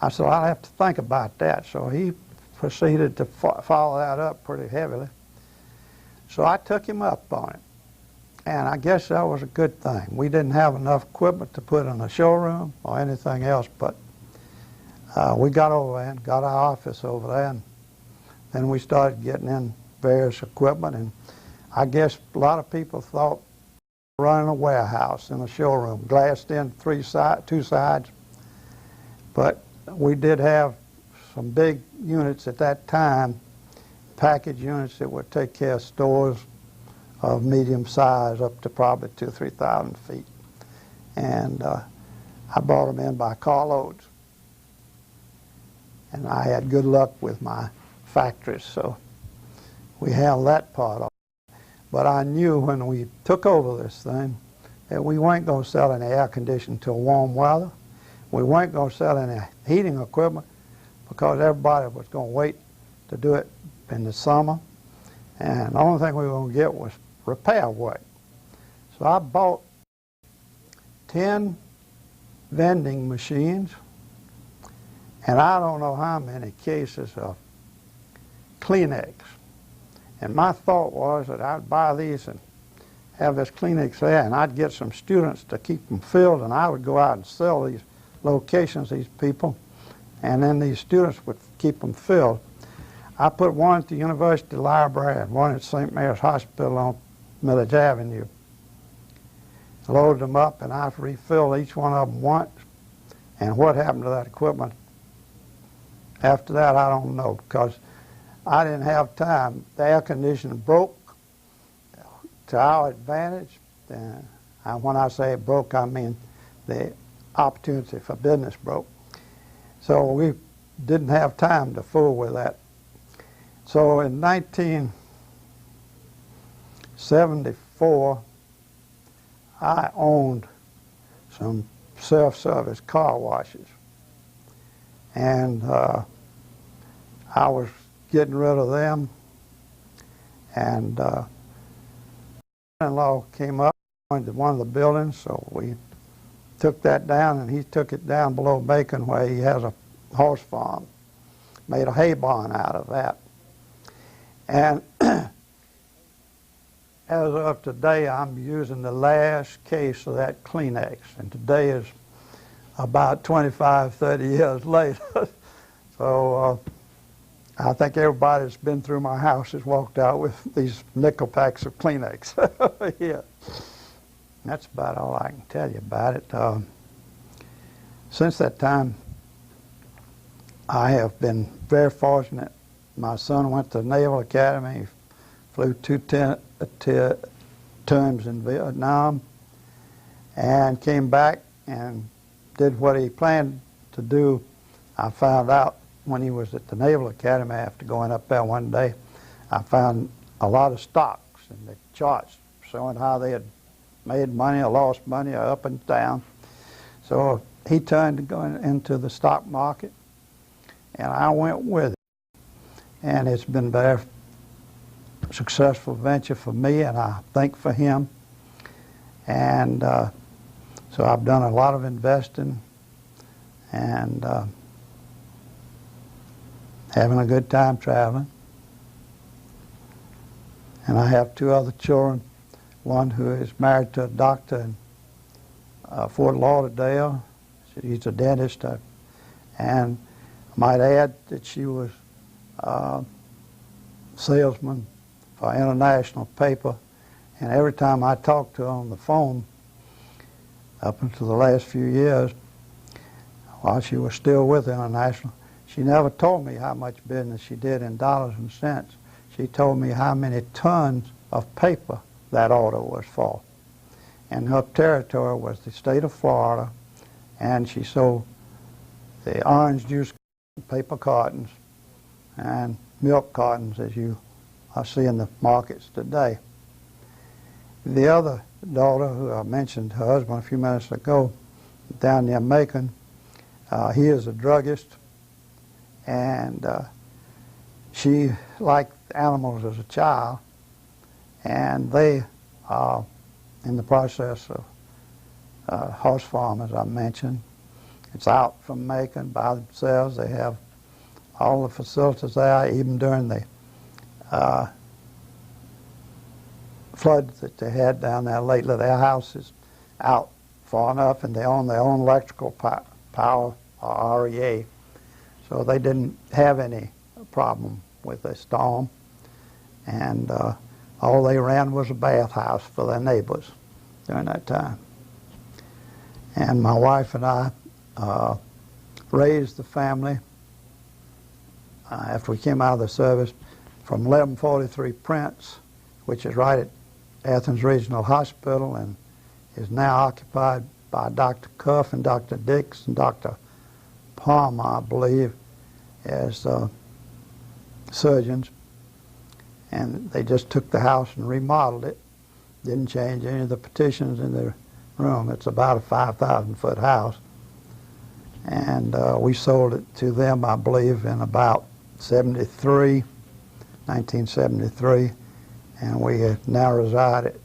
I said, I'll have to think about that. So he proceeded to follow that up pretty heavily. So I took him up on it. And I guess that was a good thing. We didn't have enough equipment to put in a showroom or anything else, but we got over there and got our office over there, and then we started getting in various equipment, and I guess a lot of people thought running a warehouse in a showroom, glassed in two sides, but we did have some big units at that time, package units that would take care of stores of medium size up to probably 2,000 or 3,000 feet. And I brought them in by carloads. and I had good luck with my factories, so we held that part off. But I knew when we took over this thing that we weren't going to sell any air conditioning till warm weather. We weren't going to sell any heating equipment because everybody was going to wait to do it in the summer. And the only thing we were going to get was repair work. So I bought 10 vending machines, and I don't know how many cases of Kleenex. And my thought was that I'd buy these and have this Kleenex there, and I'd get some students to keep them filled, and I would go out and sell these locations, these people, and then these students would keep them filled. I put one at the University Library and one at St. Mary's Hospital on Millage Avenue. Loaded them up, and I refilled each one of them once. And what happened to that equipment after that, I don't know, because I didn't have time. The air conditioning broke to our advantage. And when I say it broke, I mean the opportunity for business broke. So we didn't have time to fool with that. So in 1974, I owned some self-service car washes. And I was getting rid of them. And in-law came up to one of the buildings, so we took that down, and he took it down below Macon where he has a horse farm. Made a hay barn out of that. And as of today, I'm using the last case of that Kleenex, and today is about 25, 30 years later. So I think everybody that's been through my house has walked out with these nickel packs of Kleenex. Yeah. That's about all I can tell you about it. Since that time, I have been very fortunate. My son went to the Naval Academy. He flew 2 terms in Vietnam and came back and did what he planned to do. I found out when he was at the Naval Academy, after going up there one day, I found a lot of stocks in the charts showing how they had made money or lost money or up and down. So he turned to going into the stock market, and I went with it. And it's been a very successful venture for me, and I think for him. And so I've done a lot of investing and having a good time traveling. And I have 2 other children, one who is married to a doctor in Fort Lauderdale. He's a dentist. And I might add that she was salesman for international paper, and every time I talked to her on the phone, up until the last few years, while she was still with International, she never told me how much business she did in dollars and cents. She told me how many tons of paper that order was for. And her territory was the state of Florida, and she sold the orange juice paper cartons and milk cartons, as you see in the markets today. The other daughter, who I mentioned, her husband a few minutes ago, down near Macon, he is a druggist, and she liked animals as a child, and they are in the process of horse farm, as I mentioned. It's out from Macon by themselves. They have all the facilities there, even during the floods that they had down there lately. Their house is out far enough, and they own their own electrical power, or REA. So they didn't have any problem with the storm. And all they ran was a bathhouse for their neighbors during that time. And my wife and I raised the family after we came out of the service from 1143 Prince, which is right at Athens Regional Hospital, and is now occupied by Dr. Cuff and Dr. Dix and Dr. Palmer, I believe, as surgeons, and they just took the house and remodeled it. Didn't change any of the partitions in the room. It's about a 5,000-foot house, and we sold it to them, I believe, in about 1973, and we now reside at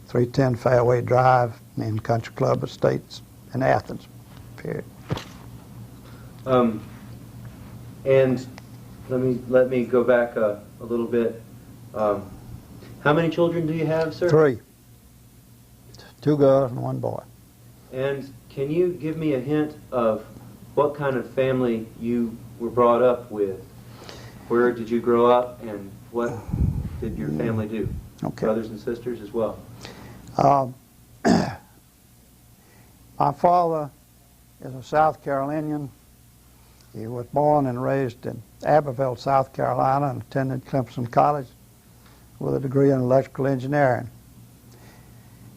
310 Fairway Drive in Country Club Estates in Athens, period. And let me go back a little bit. How many children do you have, sir? 3. 2 girls and 1 boy. And can you give me a hint of what kind of family you were brought up with? Where did you grow up, and what did your family do? Okay. Brothers and sisters as well? My father is a South Carolinian. He was born and raised in Abbeville, South Carolina, and attended Clemson College with a degree in electrical engineering.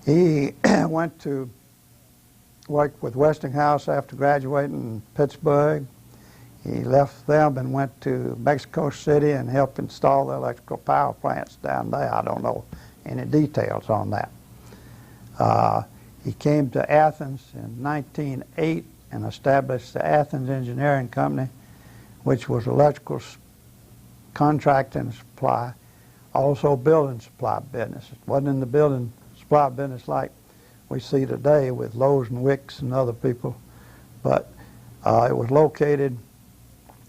He went to work with Westinghouse after graduating in Pittsburgh. He left them and went to Mexico City and helped install the electrical power plants down there. I don't know any details on that. He came to Athens in 1908 and established the Athens Engineering Company, which was electrical contract and supply, also building supply business. It wasn't in the building supply business like we see today with Lowe's and Wicks and other people, but it was located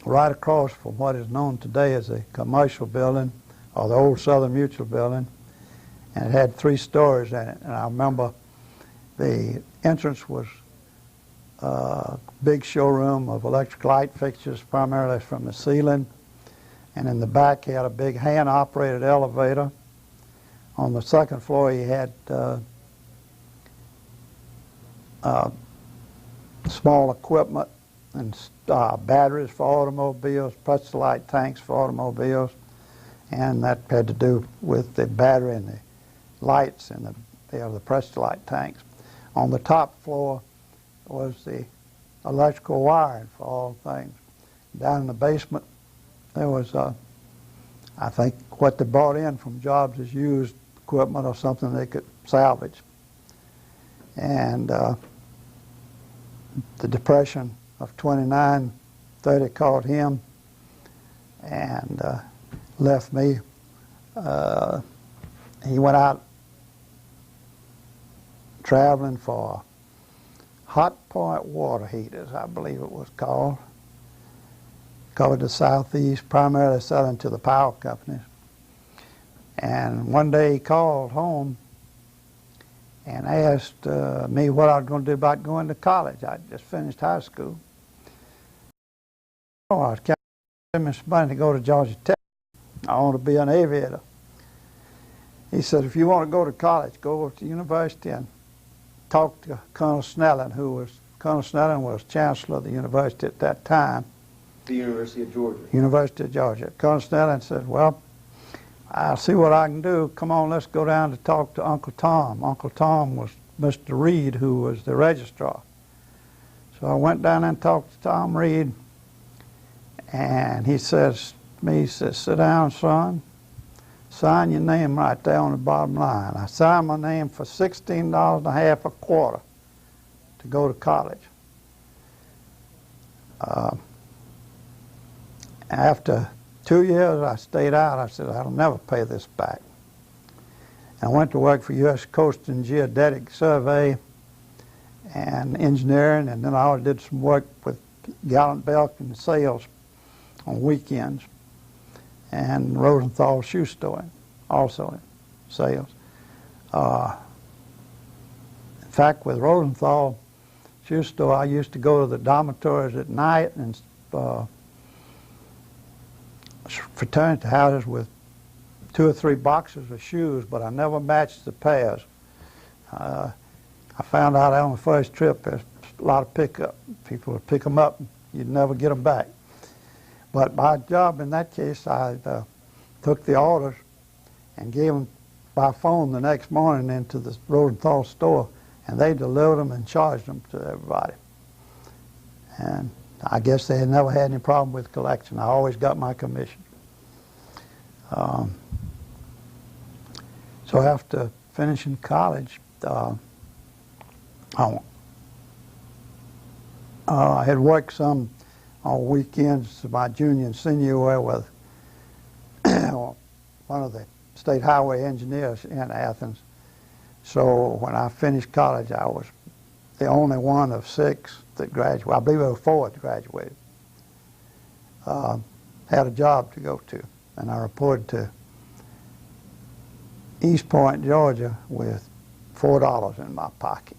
right across from what is known today as a commercial building, or the old Southern Mutual building, and it had 3 stories in it. And I remember the entrance was a big showroom of electric light fixtures, primarily from the ceiling, and in the back he had a big hand-operated elevator. On the 2nd floor he had small equipment and batteries for automobiles, pressure light tanks for automobiles, and that had to do with the battery and the lights and the pressure light tanks. On the top floor was the electrical wiring for all things. Down in the basement there was, I think, what they brought in from jobs as used equipment or something they could salvage. And the Depression of 29, 30 caught him and left me. He went out traveling for hot point water heaters, I believe it was called. Covered the Southeast, primarily selling to the power companies. And one day he called home and asked me what I was going to do about going to college. I just finished high school. Oh, I was counting me some money to go to Georgia Tech. I want to be an aviator. He said, if you want to go to college, go to the university and talk to Colonel Snelling, Colonel Snelling was chancellor of the university at that time. The University of Georgia. University of Georgia. Colonel Snelling said, well, I'll see what I can do. Come on, let's go down to talk to Uncle Tom. Uncle Tom was Mr. Reed, who was the registrar. So I went down and talked to Tom Reed, and he says to me, he says, sit down, son. Sign your name right there on the bottom line. I signed my name for $16.50 a quarter to go to college. After 2 years, I stayed out. I said, I'll never pay this back. I went to work for U.S. Coast and Geodetic Survey and engineering, and then I did some work with Gallant Belk and sales on weekends, and Rosenthal shoe storing, also in sales. In fact, with Rosenthal shoe store, I used to go to the dormitories at night and fraternity houses with 2 or 3 boxes of shoes, but I never matched the pairs. I found out on the first trip there's a lot of pickup. People would pick them up, and you'd never get them back. But my job in that case, I took the orders and gave them by phone the next morning into the Rosenthal store, and they delivered them and charged them to everybody. And I guess they had never had any problem with collection. I always got my commission. So after finishing college, I had worked some on weekends my junior and senior year with one of the state highway engineers in Athens. So when I finished college, I was the only one of 6 that graduated. I believe there were 4 that graduated. Had a job to go to, and I reported to East Point, Georgia, with $4 in my pocket.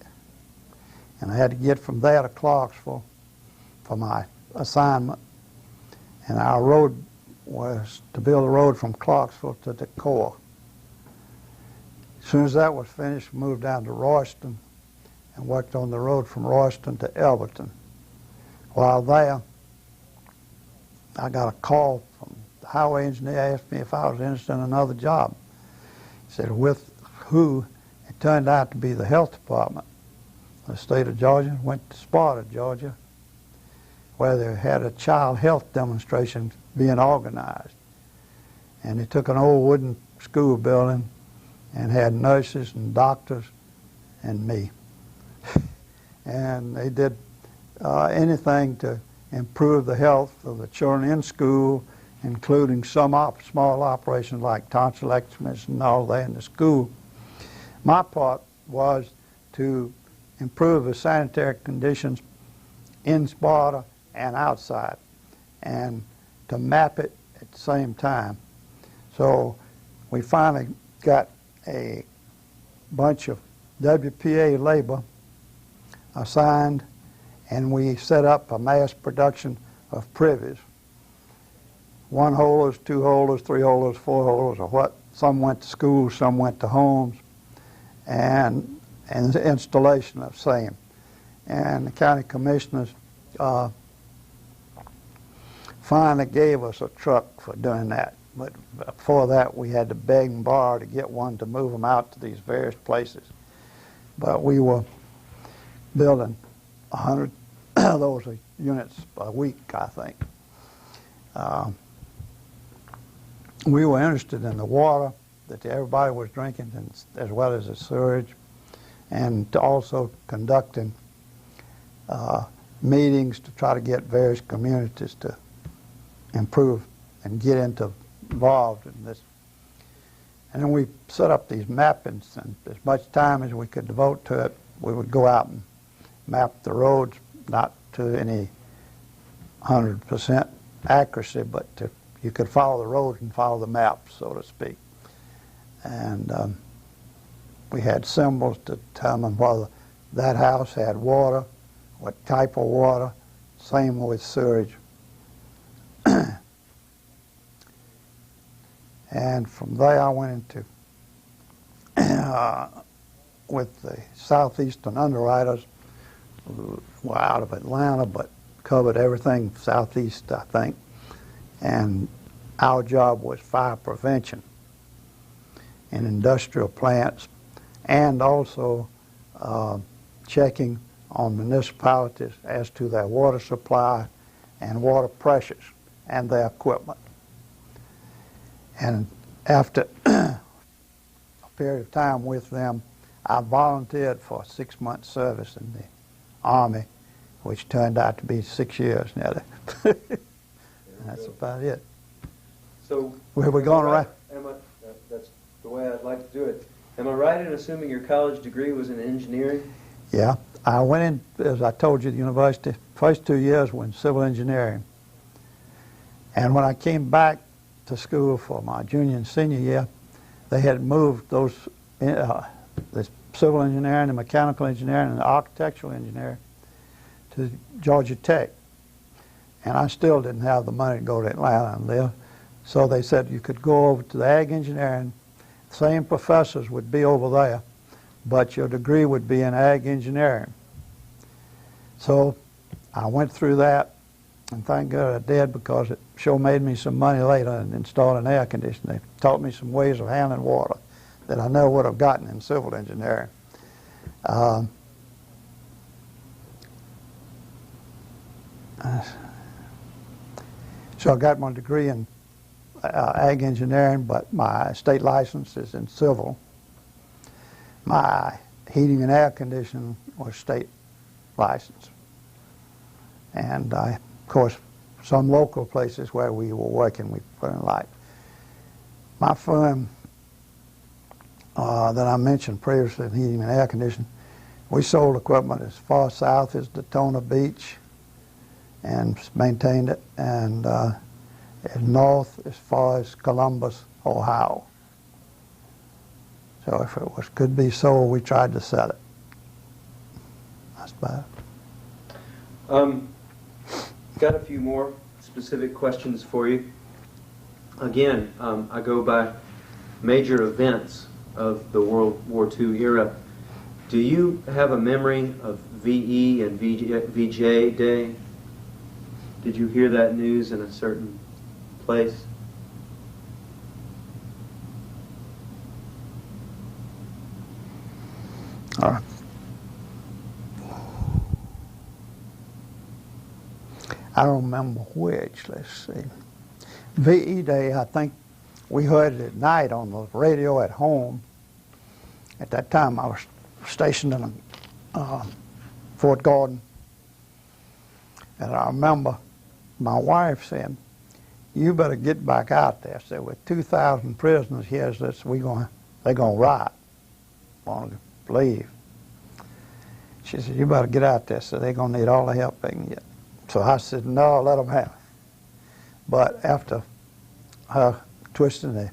And I had to get from there to Clarksville for my assignment. And our road was to build a road from Clarksville to Decorah. As soon as that was finished, we moved down to Royston and worked on the road from Royston to Elberton. While there, I got a call from the highway engineer, asked me if I was interested in another job. He said, with who? It turned out to be the health department of the state of Georgia. Went to Sparta, Georgia, where they had a child health demonstration being organized. And they took an old wooden school building and had nurses and doctors and me. And they did anything to improve the health of the children in school, including some small operations like tonsillectomies and all that in the school. My part was to improve the sanitary conditions in Sparta and outside, and to map it at the same time. So we finally got a bunch of WPA labor assigned, and we set up a mass production of privies. 1-holers, 2-holers, 3-holers, 4-holers, or what. Some went to schools, some went to homes, and the installation of same. And the county commissioners finally gave us a truck for doing that. But before that, we had to beg and borrow to get one to move them out to these various places. But we were building 100 of those units a week, I think. We were interested in the water that everybody was drinking, as well as the sewage, and to also conducting meetings to try to get various communities to improve and get involved in this. And then we set up these mappings, and as much time as we could devote to it, we would go out and map the roads, not to any 100% accuracy, but you could follow the road and follow the map, so to speak. And we had symbols to determine whether that house had water, what type of water, same with sewage. And from there I went into, with the Southeastern underwriters, who were out of Atlanta, but covered everything southeast, I think. And our job was fire prevention in industrial plants, and also checking on municipalities as to their water supply and water pressures and their equipment. And after a period of time with them, I volunteered for a 6-month service in the Army, which turned out to be 6 years nearly. That's about it. So where we going around? That's the way I'd like to do it. Am I right in assuming your college degree was in engineering? Yeah. I went in, as I told you, the university. First 2 years were in civil engineering. And when I came back to school for my junior and senior year, they had moved those, the civil engineering, the mechanical engineering, and the architectural engineering to Georgia Tech. And I still didn't have the money to go to Atlanta and live. So they said you could go over to the ag engineering. Same professors would be over there, but your degree would be in ag engineering. So I went through that, and thank God I did, because it sure made me some money later in installing air conditioning. They taught me some ways of handling water that I never would have gotten in civil engineering. So I got my degree in ag engineering, but my state license is in civil. My heating and air conditioning was state license. And of course, some local places where we were working, we learned like. My firm that I mentioned previously in heating and air conditioning, we sold equipment as far south as Daytona Beach and maintained it, and as north as far as Columbus, Ohio. So if it could be sold, we tried to sell it. That's bad. Got a few more specific questions for you. Again, I go by major events of the World War II era. Do you have a memory of VE and VJ Day? Did you hear that news in a certain place? I don't remember which, let's see. VE Day, I think we heard it at night on the radio at home. At that time, I was stationed in Fort Gordon. And I remember my wife saying, "You better get back out there." So with 2,000 prisoners here, they're gonna riot, want to leave. She said, "You better get out there, so they're gonna need all the help they can get." So I said, "No, let them have it." But after her twisting the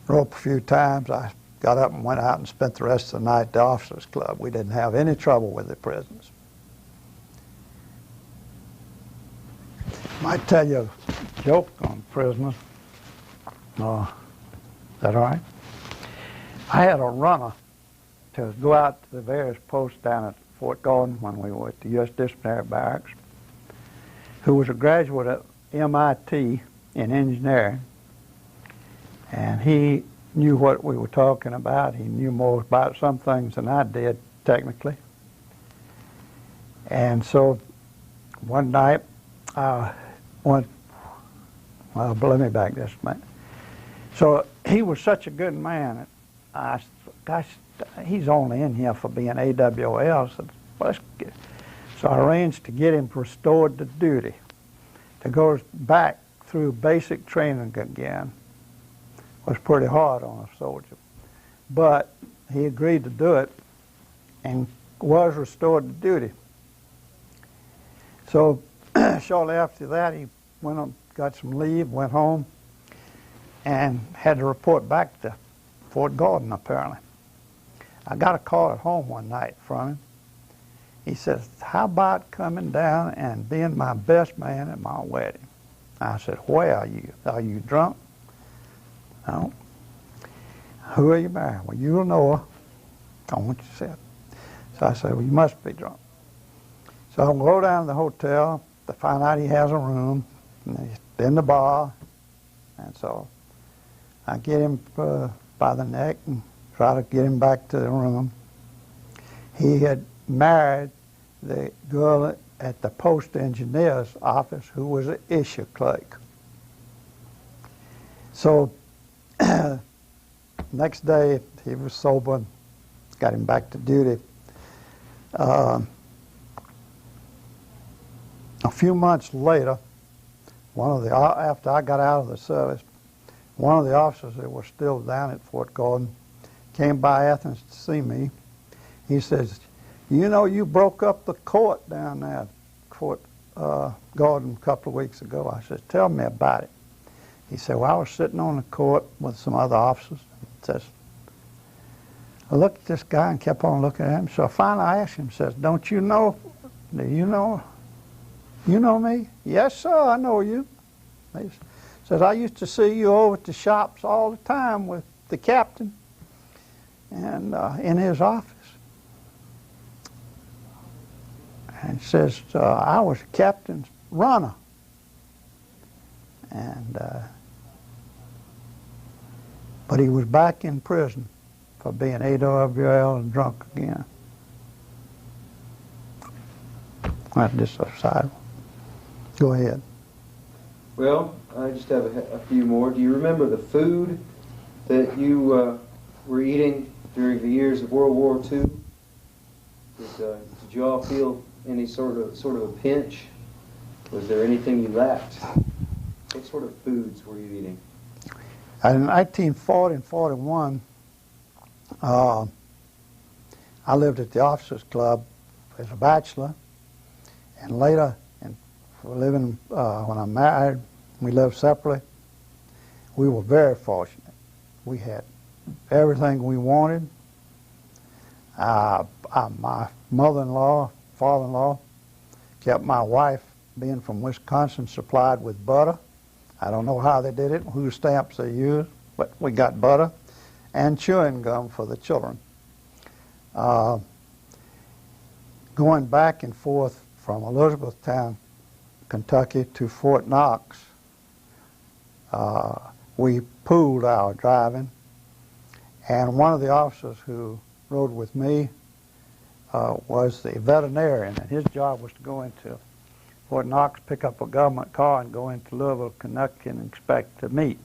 rope a few times, I got up and went out and spent the rest of the night at the officers' club. We didn't have any trouble with the prisoners. Might tell you a joke on prisoners. Is that all right? I had a runner to go out to the various posts down at Fort Gordon when we were at the U.S. Disciplinary Barracks, who was a graduate at MIT in engineering, and he knew what we were talking about. He knew more about some things than I did, technically. And so one night, let me back this a minute. So he was such a good man. I said, "Gosh, he's only in here for being AWL." So I arranged to get him restored to duty, to go back through basic training again. Was pretty hard on a soldier. But he agreed to do it and was restored to duty. So shortly after that, he went on, got some leave, went home, and had to report back to Fort Gordon, apparently. I got a call at home one night from him. He says, "How about coming down and being my best man at my wedding?" I said, "Where are you? Are you drunk?" "No." "Who are you marrying?" "Well, you'll know her." "On what you said." So I said, "Well, you must be drunk." So I'll go down to the hotel to find out he has a room, and he's in the bar. And so I get him by the neck and try to get him back to the room. He had married the girl at the post engineer's office who was an issue clerk. So next day he was sober and got him back to duty. A few months later, after I got out of the service, one of the officers that was still down at Fort Gordon came by Athens to see me. He says, "You know, you broke up the court down there at Fort Gordon a couple of weeks ago." I said, "Tell me about it." He said, "Well, I was sitting on the court with some other officers." He says, I looked at this guy and kept on looking at him. So finally I asked him, says, do you know me?" "Yes, sir, I know you." He says, "I used to see you over at the shops all the time with the captain and in his office." And he says, "I was the captain's runner." And but he was back in prison for being AWL and drunk again. That's just a side. Go ahead. Well, I just have a few more. Do you remember the food that you were eating during the years of World War II? Did you all feel any sort of a pinch? Was there anything you lacked? What sort of foods were you eating? In 1940 and 41, I lived at the Officers Club as a bachelor, and later, when I married, we lived separately. We were very fortunate. We had everything we wanted. My mother-in-law, father-in-law, kept my wife, being from Wisconsin, supplied with butter. I don't know how they did it, whose stamps they used, but we got butter and chewing gum for the children. Going back and forth from Elizabethtown, Kentucky to Fort Knox, we pooled our driving, and one of the officers who rode with me was the veterinarian, and his job was to go into Fort Knox, pick up a government car, and go into Louisville, Kentucky, and inspect the meat.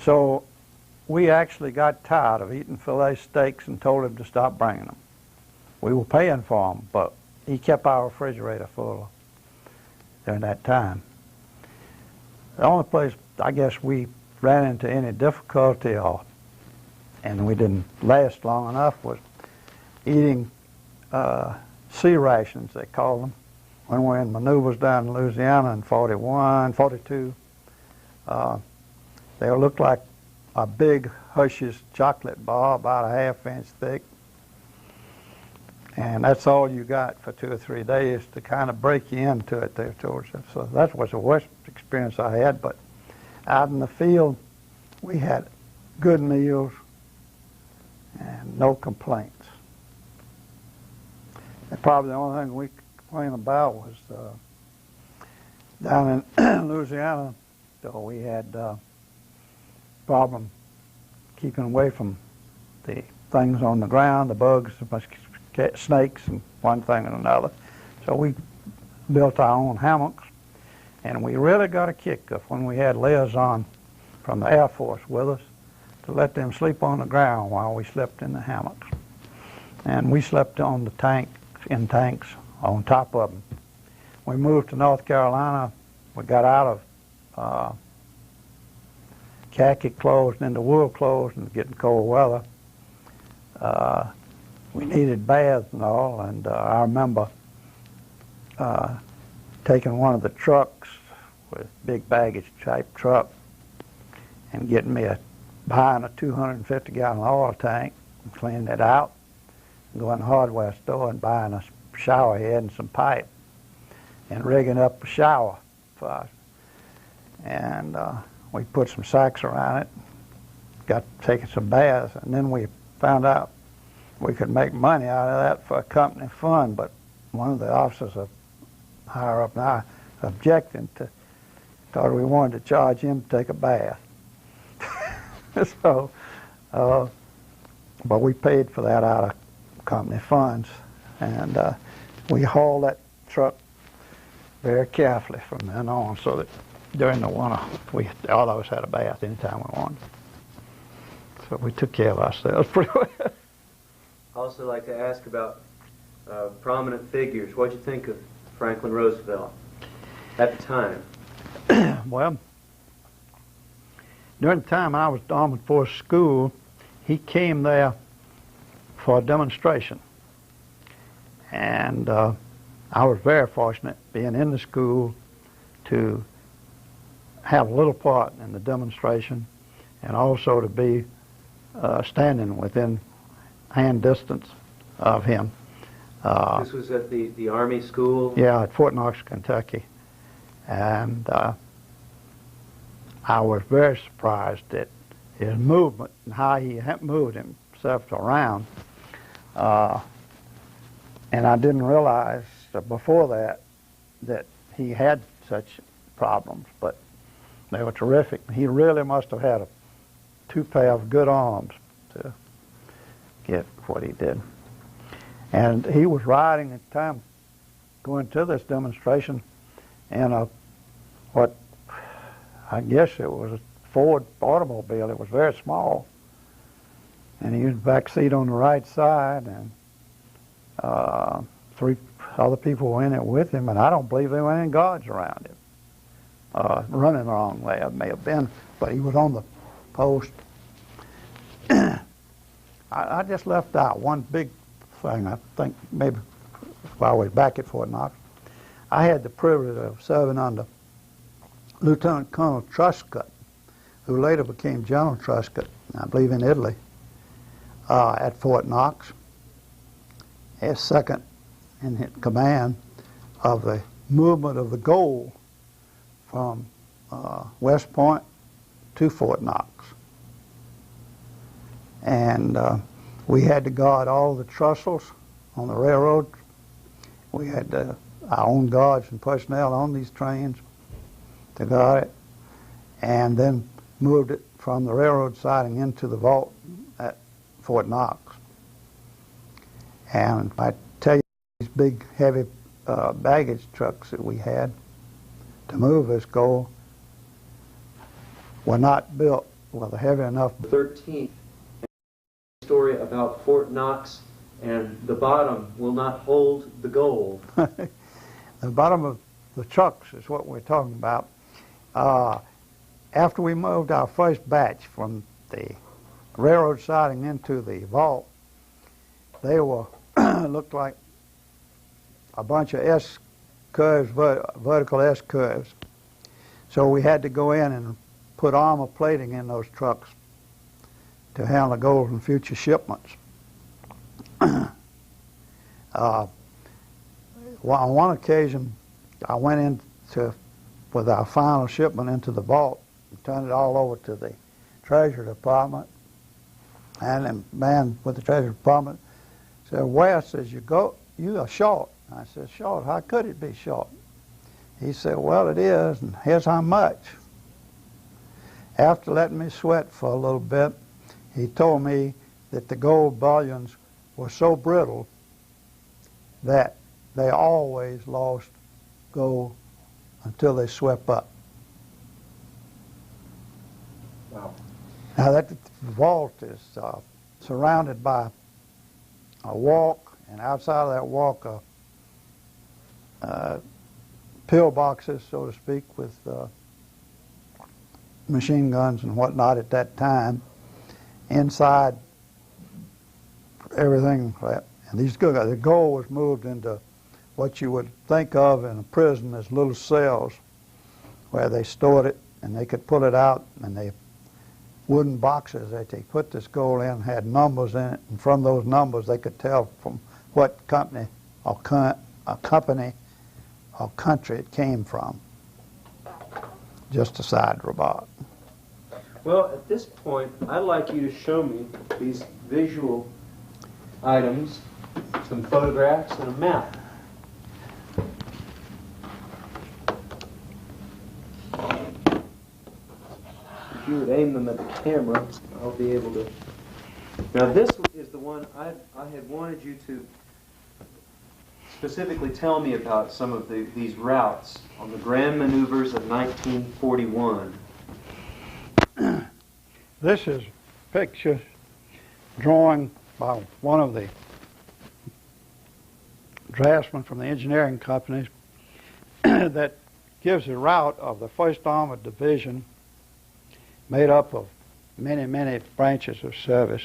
So we actually got tired of eating filet steaks and told him to stop bringing them. We were paying for them, but he kept our refrigerator full during that time. The only place I guess we ran into any difficulty and we didn't last long enough was eating sea rations, they call them. When we were in maneuvers down in Louisiana in 41, 42, they looked like a big Hershey's chocolate bar, about a half-inch thick. And that's all you got for 2 or 3 days to kind of break you into it there towards it. So that was the worst experience I had. But out in the field, we had good meals and no complaints. And probably the only thing we complained about was down in Louisiana, so we had problem keeping away from the things on the ground, the bugs, the snakes, and one thing and another. So we built our own hammocks, and we really got a kick of when we had liaison from the Air Force with us to let them sleep on the ground while we slept in the hammocks. And we slept on the in tanks on top of them. We moved to North Carolina. We got out of khaki clothes and into wool clothes and getting cold weather. We needed baths and all, and I remember taking one of the trucks, with big baggage type truck, and buying a 250-gallon oil tank and cleaning it out, and going to the hardware store and buying a shower head and some pipe and rigging up a shower for us. And we put some sacks around it, got taking some baths, and then we found out we could make money out of that for a company fund, but one of the officers higher up now objecting to, thought we wanted to charge him to take a bath. So, but we paid for that out of company funds, and we hauled that truck very carefully from then on, so that during the winter all of us had a bath anytime we wanted. So we took care of ourselves pretty well. I also like to ask about prominent figures. What did you think of Franklin Roosevelt at the time? Well, during the time I was at the Armored Force School, he came there for a demonstration. And I was very fortunate, being in the school, to have a little part in the demonstration, and also to be standing within hand distance of him. This was at the Army school? Yeah, at Fort Knox, Kentucky. And I was very surprised at his movement and how he moved himself around. And I didn't realize before that he had such problems, but they were terrific. He really must have had 2 pair of good arms to get what he did. And he was riding at the time going to this demonstration in what I guess it was a Ford automobile. It was very small, and he used the back seat on the right side, and 3 other people were in it with him, and I don't believe there were any guards around him. Running the wrong way, it may have been, but he was on the post. I just left out one big thing, I think maybe while I was back at Fort Knox. I had the privilege of serving under Lieutenant Colonel Truscott, who later became General Truscott, I believe in Italy, at Fort Knox, as second in command of the movement of the gold from West Point to Fort Knox. And we had to guard all the trestles on the railroad. We had our own guards and personnel on these trains to guard it, and then moved it from the railroad siding into the vault at Fort Knox. And I tell you, these big, heavy baggage trucks that we had to move this gold were not built with a heavy enough. 13th story about Fort Knox, and the bottom will not hold the gold. The bottom of the trucks is what we're talking about. After we moved our first batch from the railroad siding into the vault, they were looked like a bunch of S curves, vertical S curves. So we had to go in and put armor plating in those trucks to handle the gold in future shipments. On one occasion, I went with our final shipment into the vault and turned it all over to the Treasury Department. And the man with the Treasury Department said, "Where?" says, "You are short." I said, "Short? How could it be short?" He said, "Well, it is, and here's how much." After letting me sweat for a little bit, he told me that the gold bullions were so brittle that they always lost gold until they swept up. Wow. Now that vault is surrounded by a walk, and outside of that walk are pillboxes, so to speak, with machine guns and whatnot at that time. Inside, everything, and the gold was moved into what you would think of in a prison as little cells where they stored it, and they could pull it out, and they wooden boxes that they put this gold in had numbers in it, and from those numbers they could tell from what company or country it came from. Just a side remark. Well, at this point, I'd like you to show me these visual items, some photographs, and a map. If you would aim them at the camera, I'll be able to. Now, this is the one I had wanted you to specifically tell me about some of these routes on the grand maneuvers of 1941. This is a picture drawing by one of the draftsmen from the engineering companies that gives a route of the 1st Armored Division made up of many, many branches of service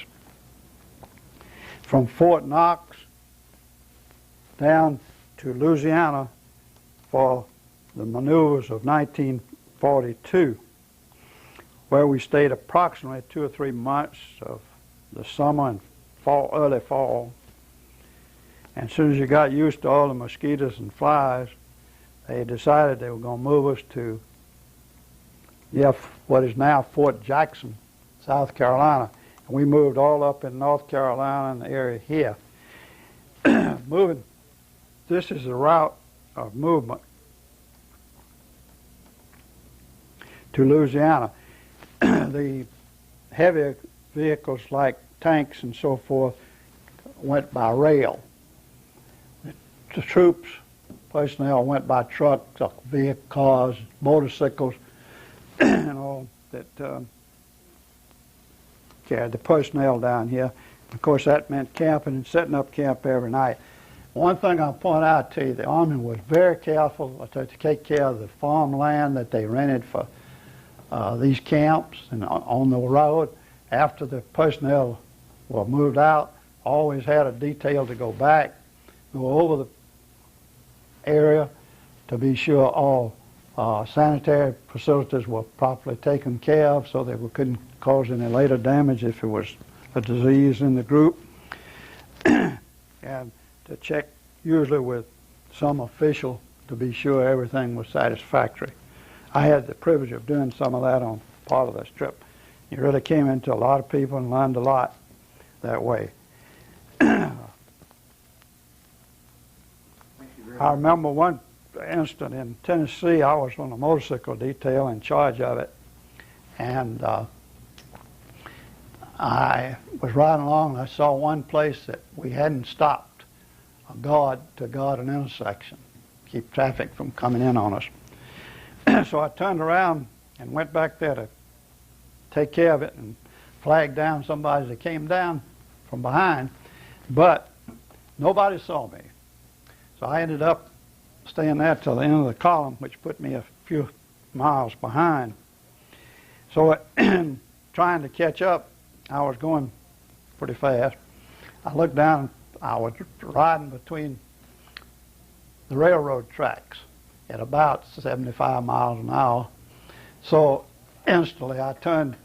from Fort Knox down to Louisiana for the maneuvers of 1942, where we stayed approximately 2 or 3 months of the summer and fall, early fall. And as soon as you got used to all the mosquitoes and flies, they decided they were going to move us to what is now Fort Jackson, South Carolina. And we moved all up in North Carolina and the area here. This is the route of movement to Louisiana. The heavier vehicles like tanks and so forth went by rail. The troops, personnel went by trucks, vehicle, cars, motorcycles, and all that carried the personnel down here. Of course, that meant camping and setting up camp every night. One thing I'll point out to you, the Army was very careful to take care of the farmland that they rented for these camps and on the road. After the personnel were moved out, always had a detail to go back, go over the area to be sure all sanitary facilities were properly taken care of so they couldn't cause any later damage if it was a disease in the group. And to check usually with some official to be sure everything was satisfactory. I had the privilege of doing some of that on part of this trip. You really came into a lot of people and learned a lot that way. I remember one incident in Tennessee. I was on a motorcycle detail in charge of it, and I was riding along and I saw one place that we hadn't stopped a guard to guard an intersection, keep traffic from coming in on us. So I turned around and went back there to take care of it and flagged down somebody that came down from behind, but nobody saw me. So I ended up staying there till the end of the column, which put me a few miles behind. So trying to catch up, I was going pretty fast. I looked down, I was riding between the railroad tracks at about 75 miles an hour. So instantly I turned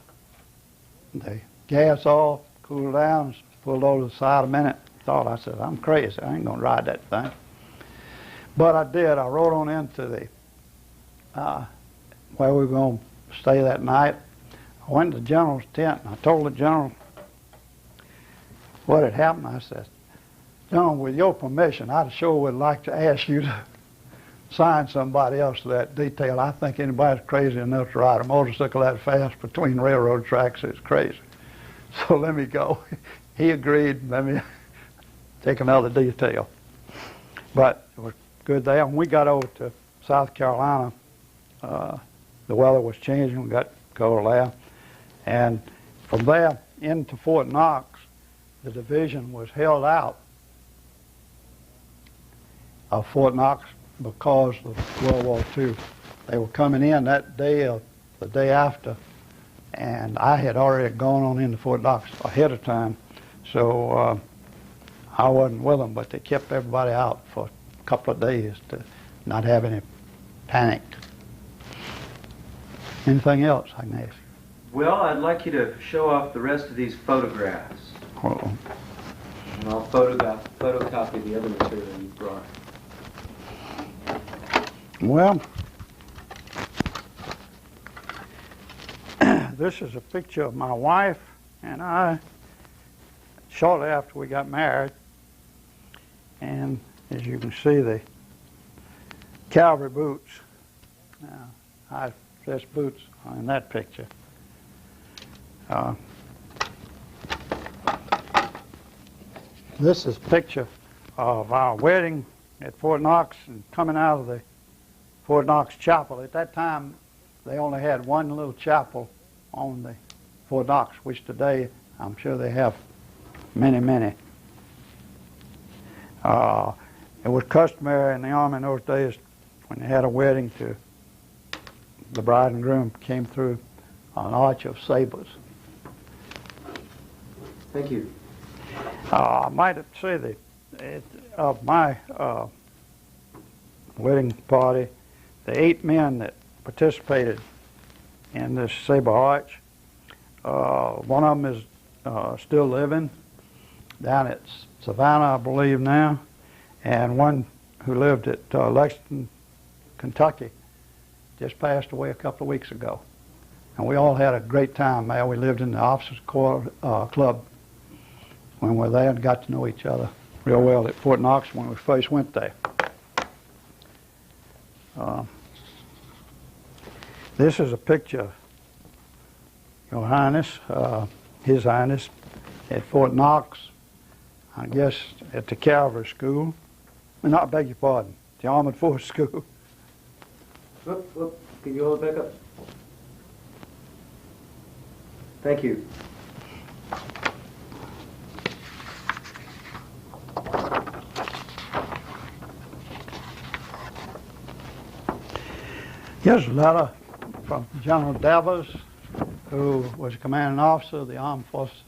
the gas off, cooled down, pulled over to the side a minute. I said, I'm crazy, I ain't gonna ride that thing. But I did. I rode on into the where we were going to stay that night. I went to the general's tent and I told the general what had happened. I said, General, with your permission, I sure would like to ask you to sign somebody else to that detail. I think anybody's crazy enough to ride a motorcycle that fast between railroad tracks is crazy. So let me go. He agreed. Let me take another detail. But it was good there. When we got over to South Carolina, the weather was changing. We got cold there. And from there into Fort Knox, the division was held out of Fort Knox because of World War II. They were coming in that day or the day after, and I had already gone on into Fort Knox ahead of time, so I wasn't with them, but they kept everybody out for a couple of days to not have any panic. Anything else I can ask you? Well, I'd like you to show off the rest of these photographs. Uh-oh. And I'll photocopy the other material you brought. Well, this is a picture of my wife and I shortly after we got married. And as you can see, the cavalry boots. Now, I dress boots in that picture. This is a picture of our wedding at Fort Knox and coming out of the Fort Knox chapel. At that time, they only had one little chapel on the Fort Knox, which today I'm sure they have many, many. It was customary in the Army in those days when they had a wedding to the bride and groom came through an arch of sabers. Thank you. I might say that of my wedding party, the 8 men that participated in this saber arch, one of them is still living down at Savannah, I believe now, and one who lived at Lexington, Kentucky, just passed away a couple of weeks ago. And we all had a great time there. We lived in the officers' club when we were there and got to know each other real well at Fort Knox when we first went there. This is a picture of Your Highness, His Highness, at Fort Knox, I guess at the Cavalry School. I beg your pardon, the Armored Forces School. Whoop, whoop. Can you hold it back up? Thank you. Here's a letter from General Devers, who was a commanding officer of the Armed Forces,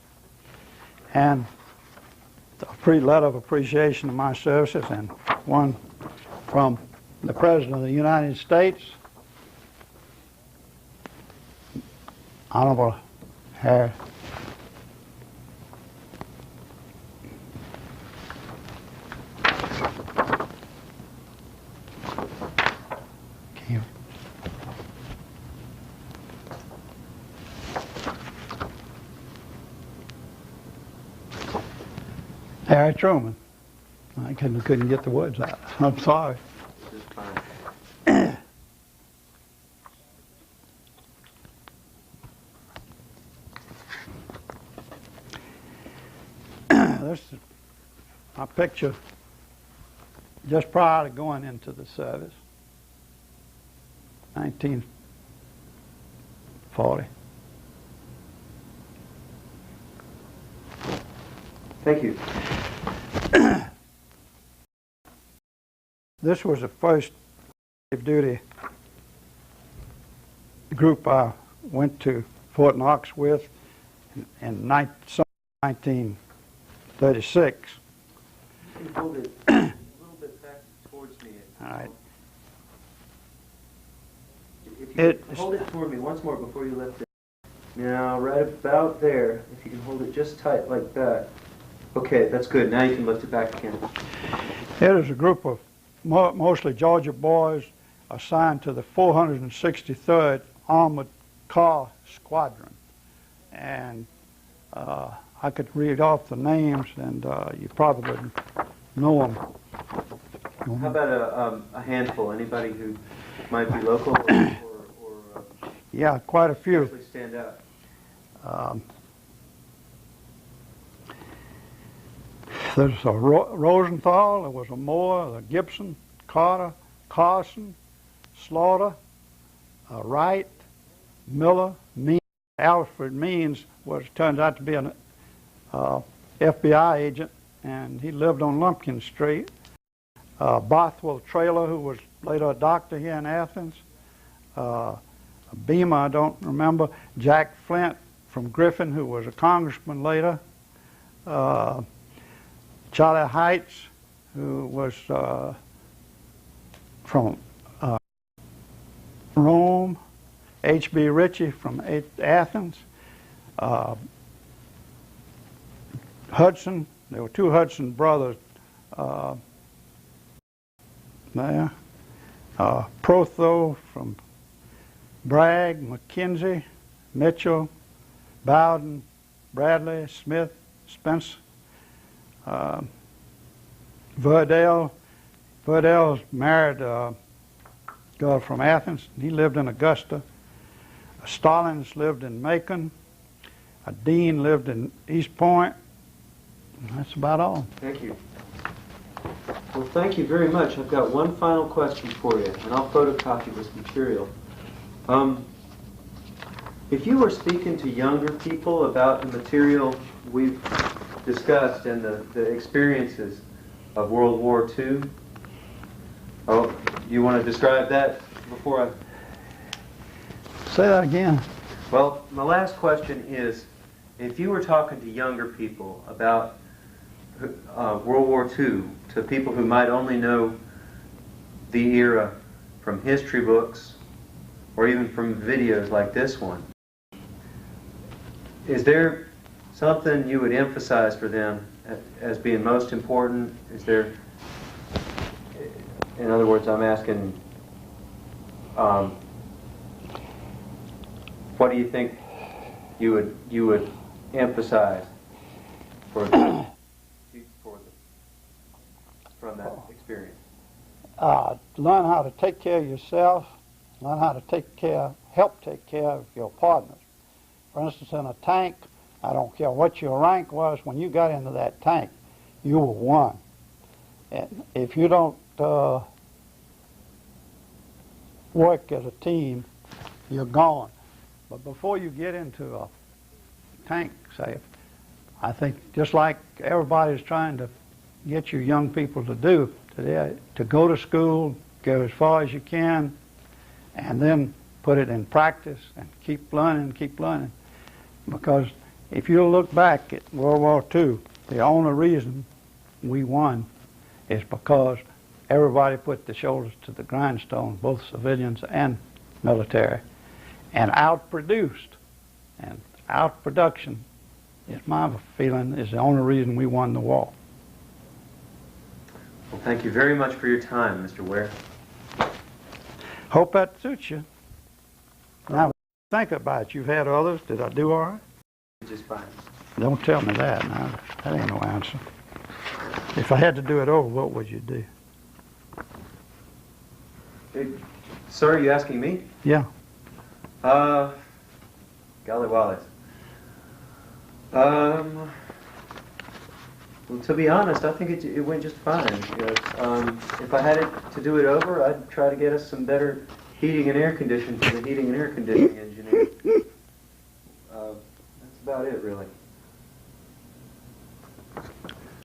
and a letter of appreciation of my services, and one from the President of the United States, Honorable Harry. Harry Truman. I couldn't get the words out. I'm sorry. Just fine. This is my picture just prior to going into the service, 1940. Thank you. This was the first active duty group I went to Fort Knox with in 1936. You can hold it a little bit back towards me. All right. If you could hold it toward me once more before you lift it. Now, right about there, if you can hold it just tight like that. Okay, that's good. Now you can lift it back again. It is a group of mostly Georgia boys assigned to the 463rd Armored Car Squadron. And I could read off the names, and you probably wouldn't know them. How about a handful? Anybody who might be local or yeah, quite a few. actually stand out? There's a Rosenthal, there was a Moore, a Gibson, Carter, Carson, Slaughter, Wright, Miller, Means. Alfred Means turns out to be an FBI agent, and he lived on Lumpkin Street. Bothwell Traylor, who was later a doctor here in Athens. Beamer, I don't remember. Jack Flint from Griffin, who was a congressman later. Charlie Heights, who was from Rome. H.B. Ritchie from Athens. Hudson, there were two Hudson brothers there. Protho from Bragg, McKenzie, Mitchell, Bowden, Bradley, Smith, Spence, Verdell. Verdell's married a girl from Athens. He lived in Augusta. Stallings lived in Macon. Dean lived in East Point. That's about all. Thank you. Well, thank you very much. I've got one final question for you, and I'll photocopy this material. If you were speaking to younger people about the material we've discussed and the experiences of World War II, you want to describe that before I... Say that again. Well, my last question is, if you were talking to younger people about World War II, to people who might only know the era from history books or even from videos like this one, is there something you would emphasize for them as being most important? Is there, in other words, I'm asking, what do you think you would emphasize from that experience? Learn how to take care of yourself. Learn how to help take care of your partners. For instance, in a tank, I don't care what your rank was, when you got into that tank, you were one. And if you don't work as a team, you're gone. But before you get into a tank, say, I think just like everybody's trying to get you young people to do today, to go to school, go as far as you can, and then put it in practice and keep learning. Because if you look back at World War II, the only reason we won is because everybody put their shoulders to the grindstone, both civilians and military, and outproduced. And outproduction, is my feeling, is the only reason we won the war. Well, thank you very much for your time, Mr. Wier. Hope that suits you. Now, think about it. You've had others. Did I do all right? Just fine. Don't tell me that now. That ain't no answer. If I had to do it over, what would you do? Hey, sir, are you asking me? Yeah. Golly wallies. Well, to be honest, I think it went just fine. If I had it to do it over, I'd try to get us some better heating and air conditioning from the heating and air conditioning engineer. That's about it, really.